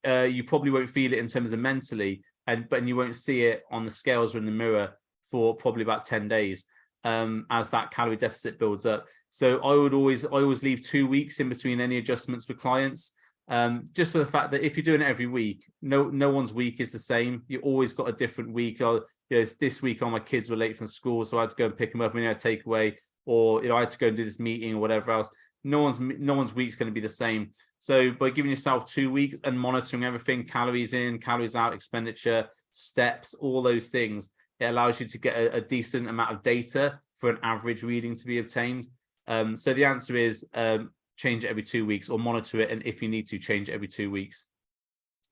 you probably won't feel it in terms of mentally, but you won't see it on the scales or in the mirror for probably about 10 days as that calorie deficit builds up. So I always leave 2 weeks in between any adjustments for clients, just for the fact that if you're doing it every week, no one's week is the same. You always got a different week. This week, my kids were late from school, so I had to go and pick them up and take away, or I had to go and do this meeting or whatever else. No one's week's going to be the same. So by giving yourself 2 weeks and monitoring everything, calories in, calories out, expenditure, steps, all those things, it allows you to get a decent amount of data for an average reading to be obtained. So the answer is change it every 2 weeks, or monitor it, and if you need to, change it every 2 weeks.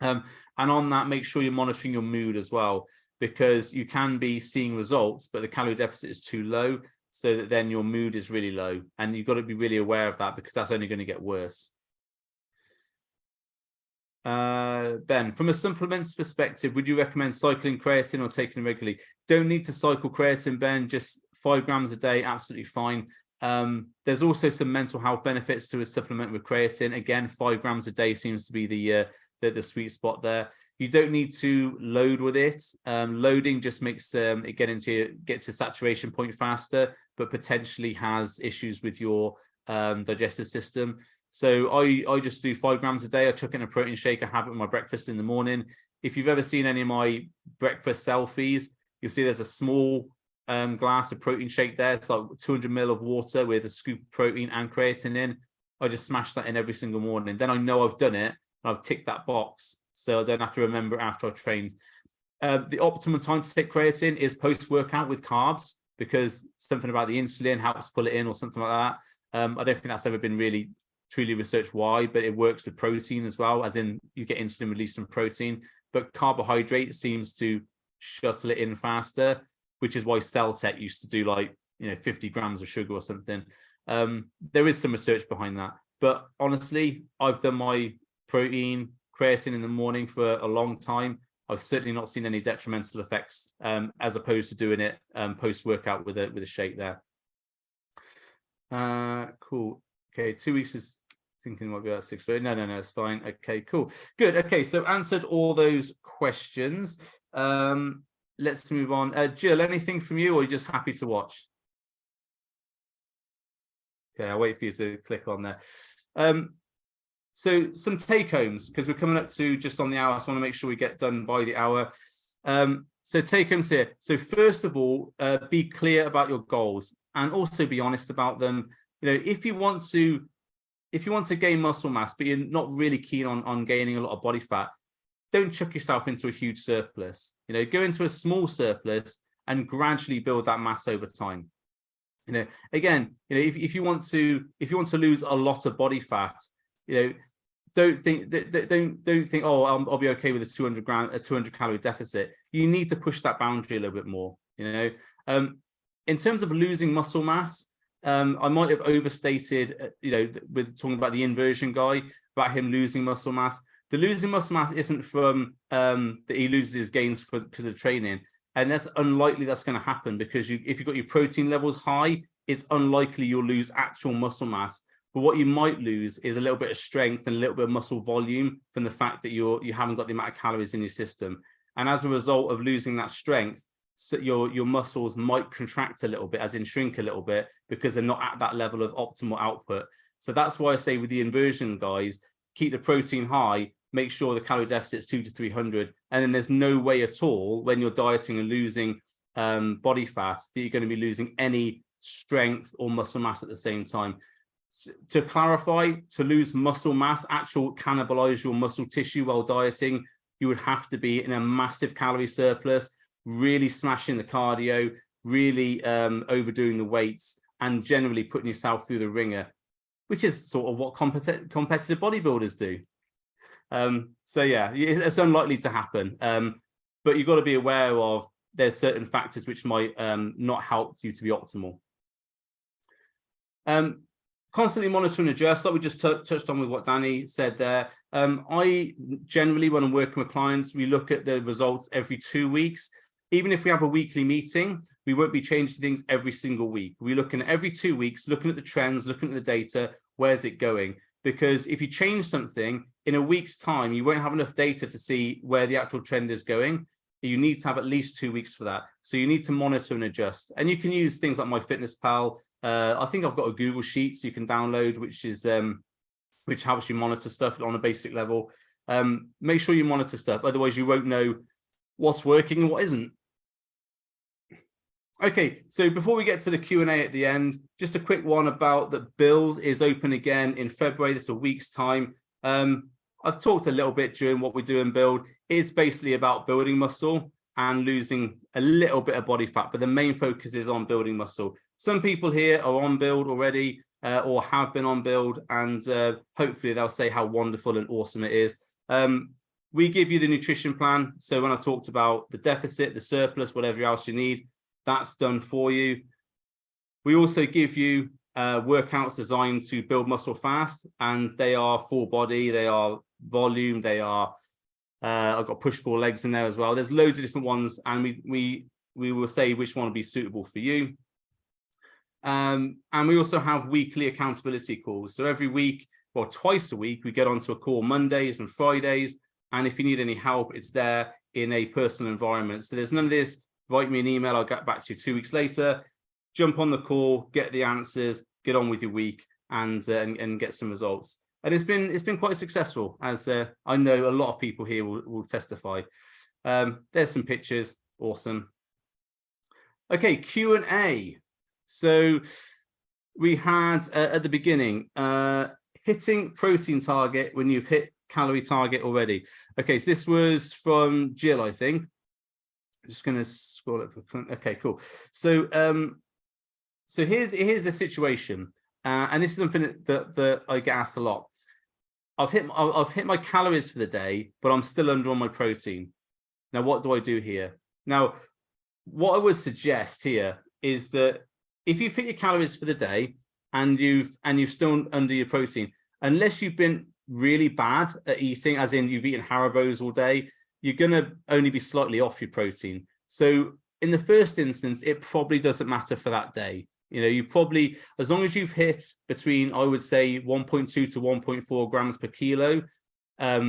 And on that, make sure you're monitoring your mood as well, because you can be seeing results, but the calorie deficit is too low, so that then your mood is really low, and you've got to be really aware of that, because that's only going to get worse. Ben, from a supplements perspective, would you recommend cycling creatine or taking it regularly? Don't need to cycle creatine, Ben. Just 5 grams a day, absolutely fine. There's also some mental health benefits to a supplement with creatine. Again, 5 grams a day seems to be the sweet spot there. You don't need to load with it. Loading just makes it get to saturation point faster, but potentially has issues with your digestive system. So I just do 5 grams a day. I chuck in a protein shake. I have it with my breakfast in the morning. If you've ever seen any of my breakfast selfies, you'll see there's a small glass of protein shake there. It's like 200 ml of water with a scoop of protein and creatine in. I just smash that in every single morning. Then I know I've done it and I've ticked that box, so I don't have to remember after I've trained. The optimum time to take creatine is post-workout with carbs, because something about the insulin helps pull it in or something like that. I don't think that's ever been really truly researched why, but it works with protein as well, as in you get insulin released from protein, but carbohydrate seems to shuttle it in faster, which is why Celtec used to do like 50 grams of sugar or something. There is some research behind that, but honestly, I've done my protein creatine in the morning for a long time. I've certainly not seen any detrimental effects, as opposed to doing it post-workout with a shake there. Cool. Okay, 2 weeks is thinking it might be about 6. No, it's fine. Okay, cool. Good. Okay, so answered all those questions. Let's move on. Jill, anything from you, or are you just happy to watch? Okay, I'll wait for you to click on there. So some take-homes, because we're coming up to just on the hour, so I want to make sure we get done by the hour. So take-homes here. So first of all, be clear about your goals and also be honest about them. If you want to gain muscle mass, but you're not really keen on gaining a lot of body fat, don't chuck yourself into a huge surplus. Go into a small surplus and gradually build that mass over time. Again, if you want to lose a lot of body fat, don't think oh, I'll be okay with a 200 calorie deficit. You need to push that boundary a little bit more. In terms of losing muscle mass, I might have overstated, with talking about the inversion guy, about him losing muscle mass. The losing muscle mass isn't from that he loses his gains because of training, and that's unlikely that's going to happen, because if you've got your protein levels high, it's unlikely you'll lose actual muscle mass. But what you might lose is a little bit of strength and a little bit of muscle volume from the fact that you haven't got the amount of calories in your system. And as a result of losing that strength, so your muscles might contract a little bit, as in shrink a little bit, because they're not at that level of optimal output. So that's why I say with the inversion guys, keep the protein high, make sure the calorie deficit is 200 to 300. And then there's no way at all when you're dieting and losing body fat that you're going to be losing any strength or muscle mass at the same time. To clarify, to lose muscle mass, actual cannibalize your muscle tissue while dieting, you would have to be in a massive calorie surplus, really smashing the cardio, really overdoing the weights, and generally putting yourself through the ringer, which is sort of what competitive bodybuilders do. So yeah, it's unlikely to happen, but you've got to be aware of there's certain factors which might not help you to be optimal. Constantly monitor and adjust, like we just touched on with what Danny said there. I generally, when I'm working with clients, we look at the results every 2 weeks. Even if we have a weekly meeting, we won't be changing things every single week. We're looking at every 2 weeks, looking at the trends, looking at the data, where's it going? Because if you change something, in a week's time, you won't have enough data to see where the actual trend is going. You need to have at least 2 weeks for that. So you need to monitor and adjust. And you can use things like MyFitnessPal. I think I've got a Google Sheets you can download, which helps you monitor stuff on a basic level. Make sure you monitor stuff, otherwise you won't know what's working and what isn't. Okay, so before we get to the Q&A at the end, just a quick one about that Build is open again in February. This is a week's time. I've talked a little bit during what we do in Build. It's basically about building muscle and losing a little bit of body fat, but the main focus is on building muscle. Some people here are on Build already or have been on Build, and hopefully they'll say how wonderful and awesome it is. We give you the nutrition plan. So when I talked about the deficit, the surplus, whatever else you need, that's done for you. We also give you workouts designed to build muscle fast, and they are full body, they are volume, they are I've got push-pull legs in there as well. There's loads of different ones, and we will say which one will be suitable for you. And we also have weekly accountability calls. So every week, or twice a week, we get onto a call Mondays and Fridays. And if you need any help, it's there in a personal environment. So there's none of this, write me an email, I'll get back to you 2 weeks later. Jump on the call, get the answers, get on with your week, and get some results. And it's been quite successful, as I know a lot of people here will testify. There's some pictures, awesome. Okay, Q&A. So we had at the beginning, hitting protein target when you've hit calorie target already. Okay, so this was from Jill, I think. I'm just going to scroll it for, okay, cool. So so here's the situation, and this is something that I get asked a lot. I've hit my calories for the day, but I'm still under on my protein. Now, what do I do here? Now, what I would suggest here is that if you've hit your calories for the day and you've still under your protein, unless you've been really bad at eating, as in you've eaten Haribo's all day, you're going to only be slightly off your protein. So in the first instance, it probably doesn't matter for that day. You know, you probably, as long as you've hit between, I would say 1.2 to 1.4 grams per kilo, as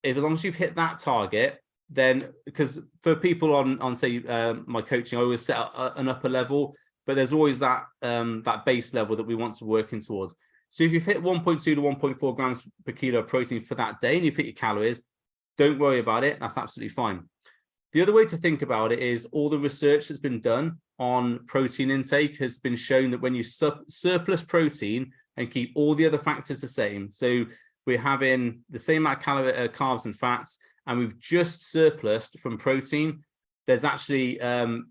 long as you've hit that target, then, because for people on say my coaching, I always set an upper level, but there's always that that base level that we want to work in towards. So if you've hit 1.2 to 1.4 grams per kilo of protein for that day and you've hit your calories, don't worry about it. That's absolutely fine. The other way to think about it is all the research that's been done on protein intake has been shown that when you surplus protein and keep all the other factors the same, so we're having the same amount of carbs and fats, and we've just surplused from protein, there's actually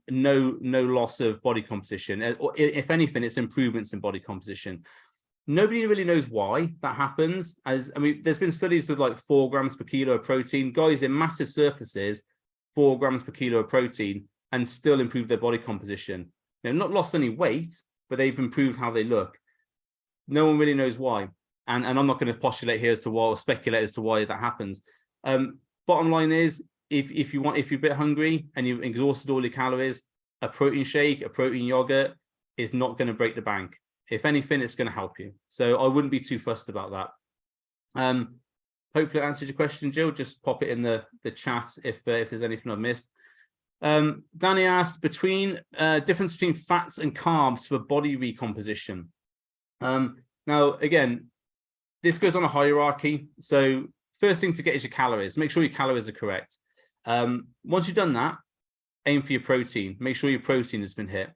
no loss of body composition. Or if anything, it's improvements in body composition. Nobody really knows why that happens. As I mean, there's been studies with like 4 grams per kilo of protein, guys in massive surpluses, 4 grams per kilo of protein, and still improve their body composition. They've not lost any weight, but they've improved how they look. No one really knows why. And I'm not going to postulate here as to why, or speculate as to why that happens. Bottom line is, if you're a bit hungry and you've exhausted all your calories, a protein shake, a protein yogurt is not going to break the bank. If anything, it's going to help you. So I wouldn't be too fussed about that. Hopefully that answers your question, Jill. Just pop it in the chat if there's anything I've missed. Danny asked difference between fats and carbs for body recomposition. Now, again, this goes on a hierarchy. So first thing to get is your calories. Make sure your calories are correct. Once you've done that, aim for your protein. Make sure your protein has been hit.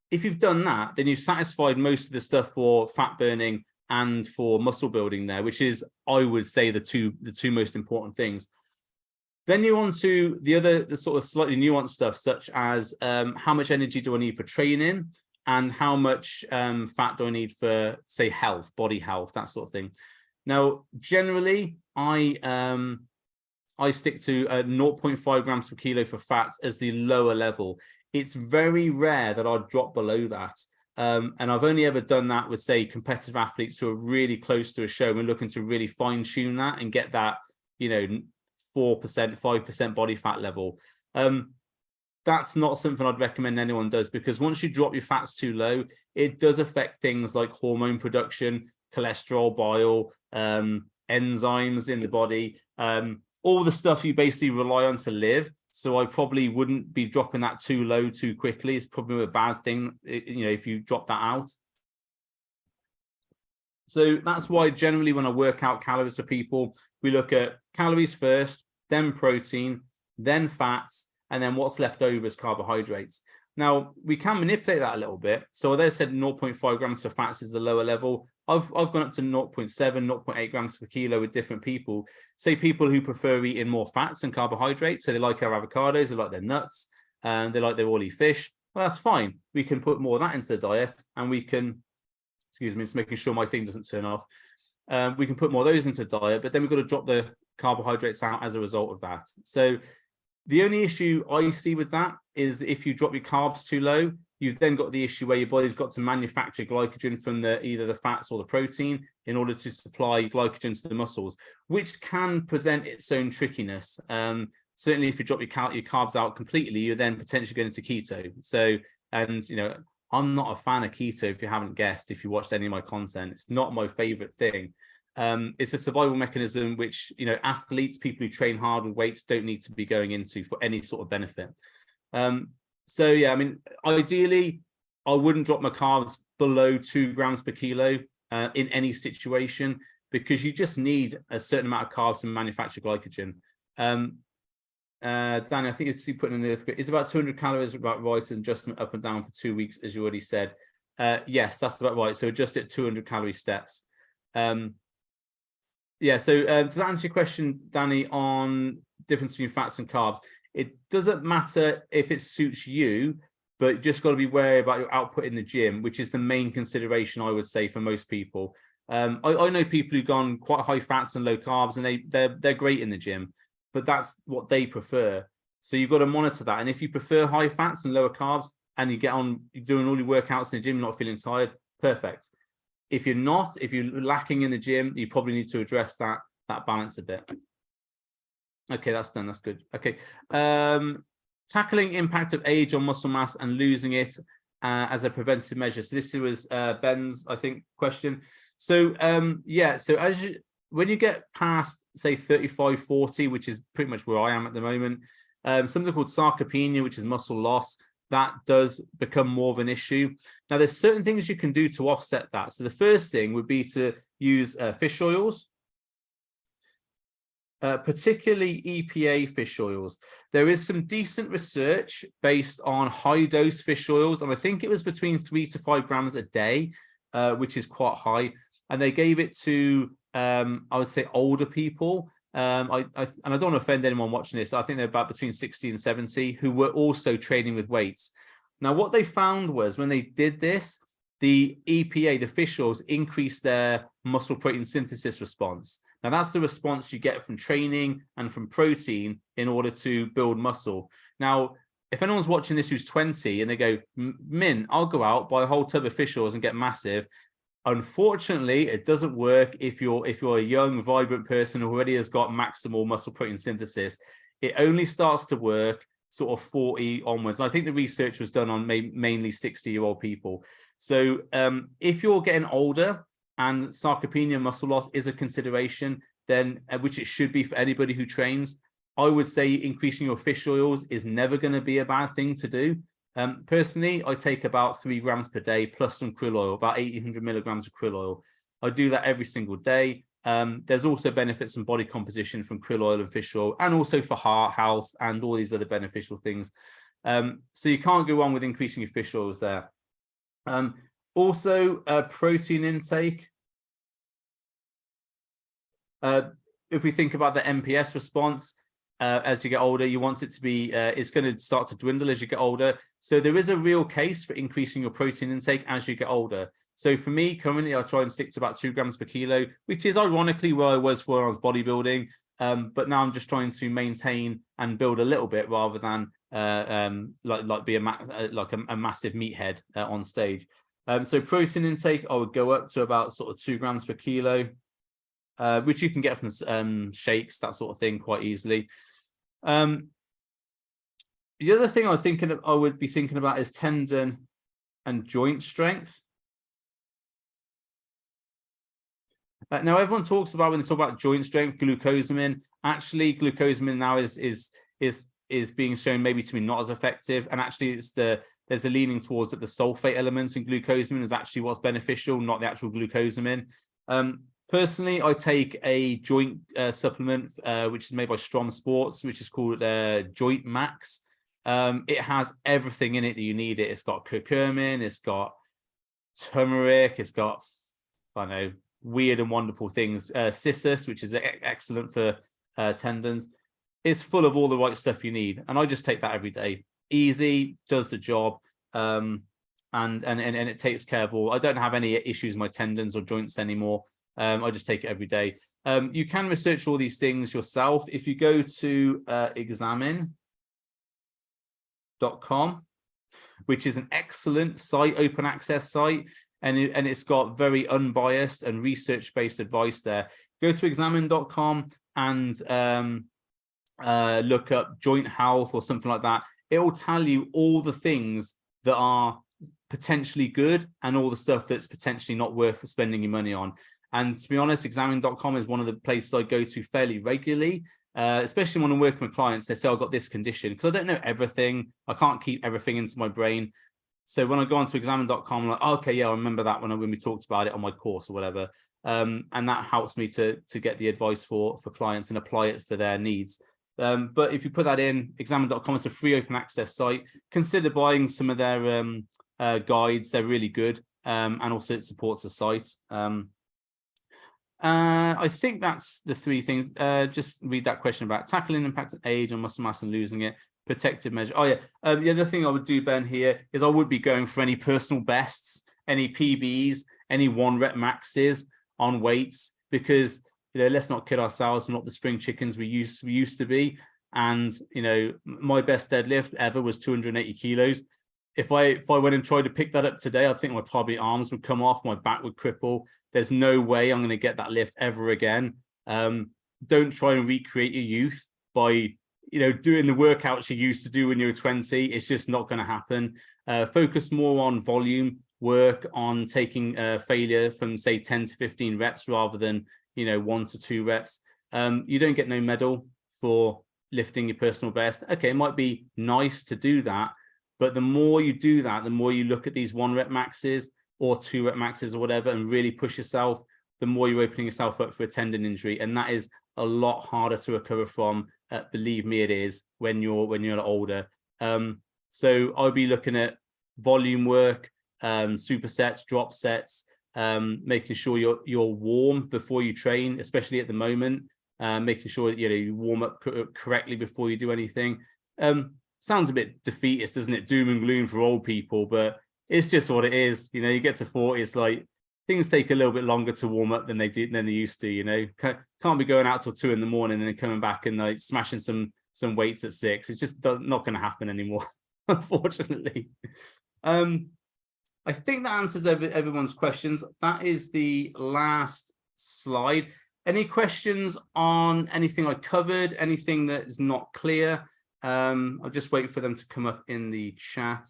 If you've done that, then you've satisfied most of the stuff for fat burning and for muscle building there, which is, I would say, the two most important things. Then you're on to the sort of slightly nuanced stuff, such as how much energy do I need for training, and how much fat do I need for, say, health, body health, that sort of thing. Now, generally, I stick to 0.5 grams per kilo for fats as the lower level. It's very rare that I'll drop below that. And I've only ever done that with, say, competitive athletes who are really close to a show and looking to really fine tune that and get that, 4%, 5% body fat level. That's not something I'd recommend anyone does, because once you drop your fats too low, it does affect things like hormone production, cholesterol, bile, enzymes in the body, all the stuff you basically rely on to live. So I probably wouldn't be dropping that too low too quickly. It's probably a bad thing, if you drop that out. So that's why generally when I work out calories for people, we look at calories first, then protein, then fats, and then what's left over is carbohydrates. Now, we can manipulate that a little bit. So although I said 0.5 grams for fats is the lower level, I've gone up to 0.7, 0.8 grams per kilo with different people. Say people who prefer eating more fats and carbohydrates, so they like our avocados, they like their nuts, and they like their oily fish. Well, that's fine. We can put more of that into the diet, and we can, excuse me, just making sure my thing doesn't turn off. We can put more of those into the diet, but then we've got to drop the carbohydrates out as a result of that. So the only issue I see with that is if you drop your carbs too low, you've then got the issue where your body's got to manufacture glycogen from either the fats or the protein in order to supply glycogen to the muscles, which can present its own trickiness. Certainly, if you drop your carbs out completely, you're then potentially going into keto. So, and I'm not a fan of keto, if you haven't guessed, if you watched any of my content. It's not my favorite thing. It's a survival mechanism which, you know, athletes, people who train hard with weights don't need to be going into for any sort of benefit. So yeah, I mean, ideally, I wouldn't drop my carbs below 2 grams per kilo in any situation, because you just need a certain amount of carbs to manufacture glycogen. Danny, I think it's putting in the, it's about 200 calories, about right, and adjustment up and down for 2 weeks, as you already said. Yes, that's about right. So adjust it 200 calorie steps. Yeah, so does that answer your question, Danny, on difference between fats and carbs? It doesn't matter if it suits you, but you just got to be wary about your output in the gym, which is the main consideration, I would say, for most people. I know people who've gone quite high fats and low carbs, and they're great in the gym, but that's what they prefer. So you've got to monitor that. And if you prefer high fats and lower carbs, and you get on, you're doing all your workouts in the gym, you're not feeling tired, perfect. If you're not, if you're lacking in the gym, you probably need to address that balance a bit. Okay, that's done. That's good. Okay. Tackling impact of age on muscle mass and losing it as a preventative measure. So this was Ben's, I think, question. So yeah, so when you get past, say, 35, 40, which is pretty much where I am at the moment, something called sarcopenia, which is muscle loss, that does become more of an issue. Now, there's certain things you can do to offset that. So the first thing would be to use fish oils, particularly EPA fish oils. There is some decent research based on high dose fish oils, and I think it was between 3 to 5 grams a day, which is quite high. And they gave it to, I would say, older people. And I don't want to offend anyone watching this. I think they're about between 60 and 70 who were also training with weights. Now, what they found was when they did this, the EPA, the fish oils, increased their muscle protein synthesis response. Now, that's the response you get from training and from protein in order to build muscle. Now, if anyone's watching this who's 20 and they go, Min, I'll go out, buy a whole tub of fish oils and get massive. Unfortunately, it doesn't work if you're a young, vibrant person who already has got maximal muscle protein synthesis. It only starts to work sort of 40 onwards. And I think the research was done on mainly 60-year-old people. So if you're getting older and sarcopenia, muscle loss is a consideration, then which it should be for anybody who trains, I would say increasing your fish oils is never going to be a bad thing to do. Personally, I take about 3 grams per day plus some krill oil, about 800 milligrams of krill oil. I do that every single day. There's also benefits from body composition from krill oil and fish oil, and also for heart health and all these other beneficial things. So you can't go wrong with increasing your fish oils there. Also, protein intake. If we think about the MPS response, as you get older, you want it to be, it's going to start to dwindle as you get older. So there is a real case for increasing your protein intake as you get older. So for me, currently, I try and stick to about 2 grams per kilo, which is ironically where I was when I was bodybuilding. But now I'm just trying to maintain and build a little bit rather than like be a massive meathead on stage. So protein intake, I would go up to about sort of 2 grams per kilo. Which you can get from shakes, that sort of thing, quite easily. The other thing I would be thinking about is tendon and joint strength. Now, everyone talks about, when they talk about joint strength, glucosamine. Actually, glucosamine now is being shown maybe to be not as effective, and actually there's a leaning towards that the sulfate elements in glucosamine is actually what's beneficial, not the actual glucosamine. Personally, I take a joint supplement, which is made by Strom Sports, which is called Joint Max. It has everything in it that you need. It's got curcumin, it's got turmeric, it's got, I don't know, weird and wonderful things. Cissus, which is excellent for tendons. It's full of all the right stuff you need. And I just take that every day. Easy, does the job. And it takes care of all. I don't have any issues with my tendons or joints anymore. I just take it every day. You can research all these things yourself. If you go to examine.com, which is an excellent site, open access site, and it's got very unbiased and research-based advice there. Go to examine.com and look up joint health or something like that. It will tell you all the things that are potentially good and all the stuff that's potentially not worth spending your money on. And to be honest, examine.com is one of the places I go to fairly regularly, especially when I'm working with clients. They say, I've got this condition, because I don't know everything. I can't keep everything into my brain. So when I go onto examine.com, I'm like, oh, okay, yeah, I remember that when we talked about it on my course or whatever. And that helps me to get the advice for clients and apply it for their needs. But if you put that in, examine.com, it's a free open access site. Consider buying some of their guides. They're really good. And also it supports the site. I think that's the three things. Just read that question about tackling impact of age on muscle mass and losing it. Protective measure. Oh yeah. The other thing I would do, Ben, here is I would be going for any personal bests, any PBs, any 1 rep maxes on weights, because let's not kid ourselves. We're not the spring chickens we used to be. And my best deadlift ever was 280 kilos. If I went and tried to pick that up today, I think my probably arms would come off, my back would cripple. There's no way I'm going to get that lift ever again. Don't try and recreate your youth by doing the workouts you used to do when you were 20. It's just not going to happen. Focus more on volume, work on taking failure from, say, 10 to 15 reps rather than 1 to 2 reps. You don't get no medal for lifting your personal best. Okay, it might be nice to do that, but the more you do that, the more you look at these 1 rep maxes or 2 rep maxes or whatever and really push yourself, the more you're opening yourself up for a tendon injury. And that is a lot harder to recover from. Believe me, it is when you're older. So I'll be looking at volume work, supersets, drop sets, making sure you're warm before you train, especially at the moment, making sure that you warm up correctly before you do anything. Sounds a bit defeatist, doesn't it? Doom and gloom for old people, but it's just what it is. You get to 40, it's like things take a little bit longer to warm up than they used to. Can't be going out till 2 in the morning and then coming back and like smashing some weights at 6. It's just not going to happen anymore, unfortunately. I think that answers everyone's questions. That is the last slide. Any questions on anything I covered? Anything that is not clear? I'll just wait for them to come up in the chat.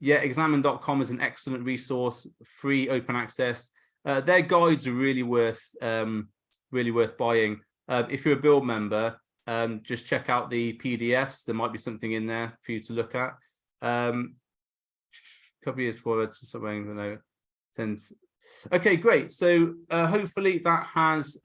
Yeah, examine.com is an excellent resource, free open access. Their guides are really worth buying. If you're a Build member, just check out the PDFs. There might be something in there for you to look at. Couple years forward, okay, great. So hopefully that has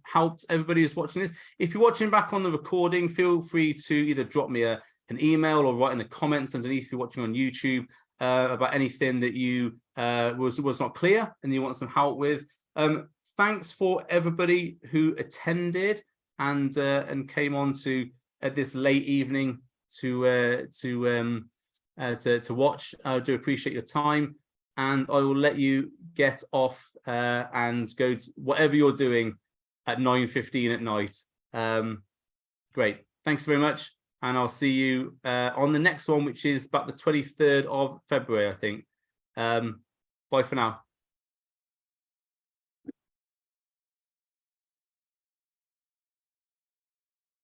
helped everybody who's watching this. If you're watching back on the recording, feel free to either drop me an email or write in the comments underneath if you're watching on YouTube about anything that you was not clear and you want some help with. Thanks for everybody who attended and came on to at this late evening to watch. I do appreciate your time, and I will let you get off and go to whatever you're doing at 9:15 at night. Great, thanks very much, and I'll see you on the next one, which is about the 23rd of February, I think. Bye for now.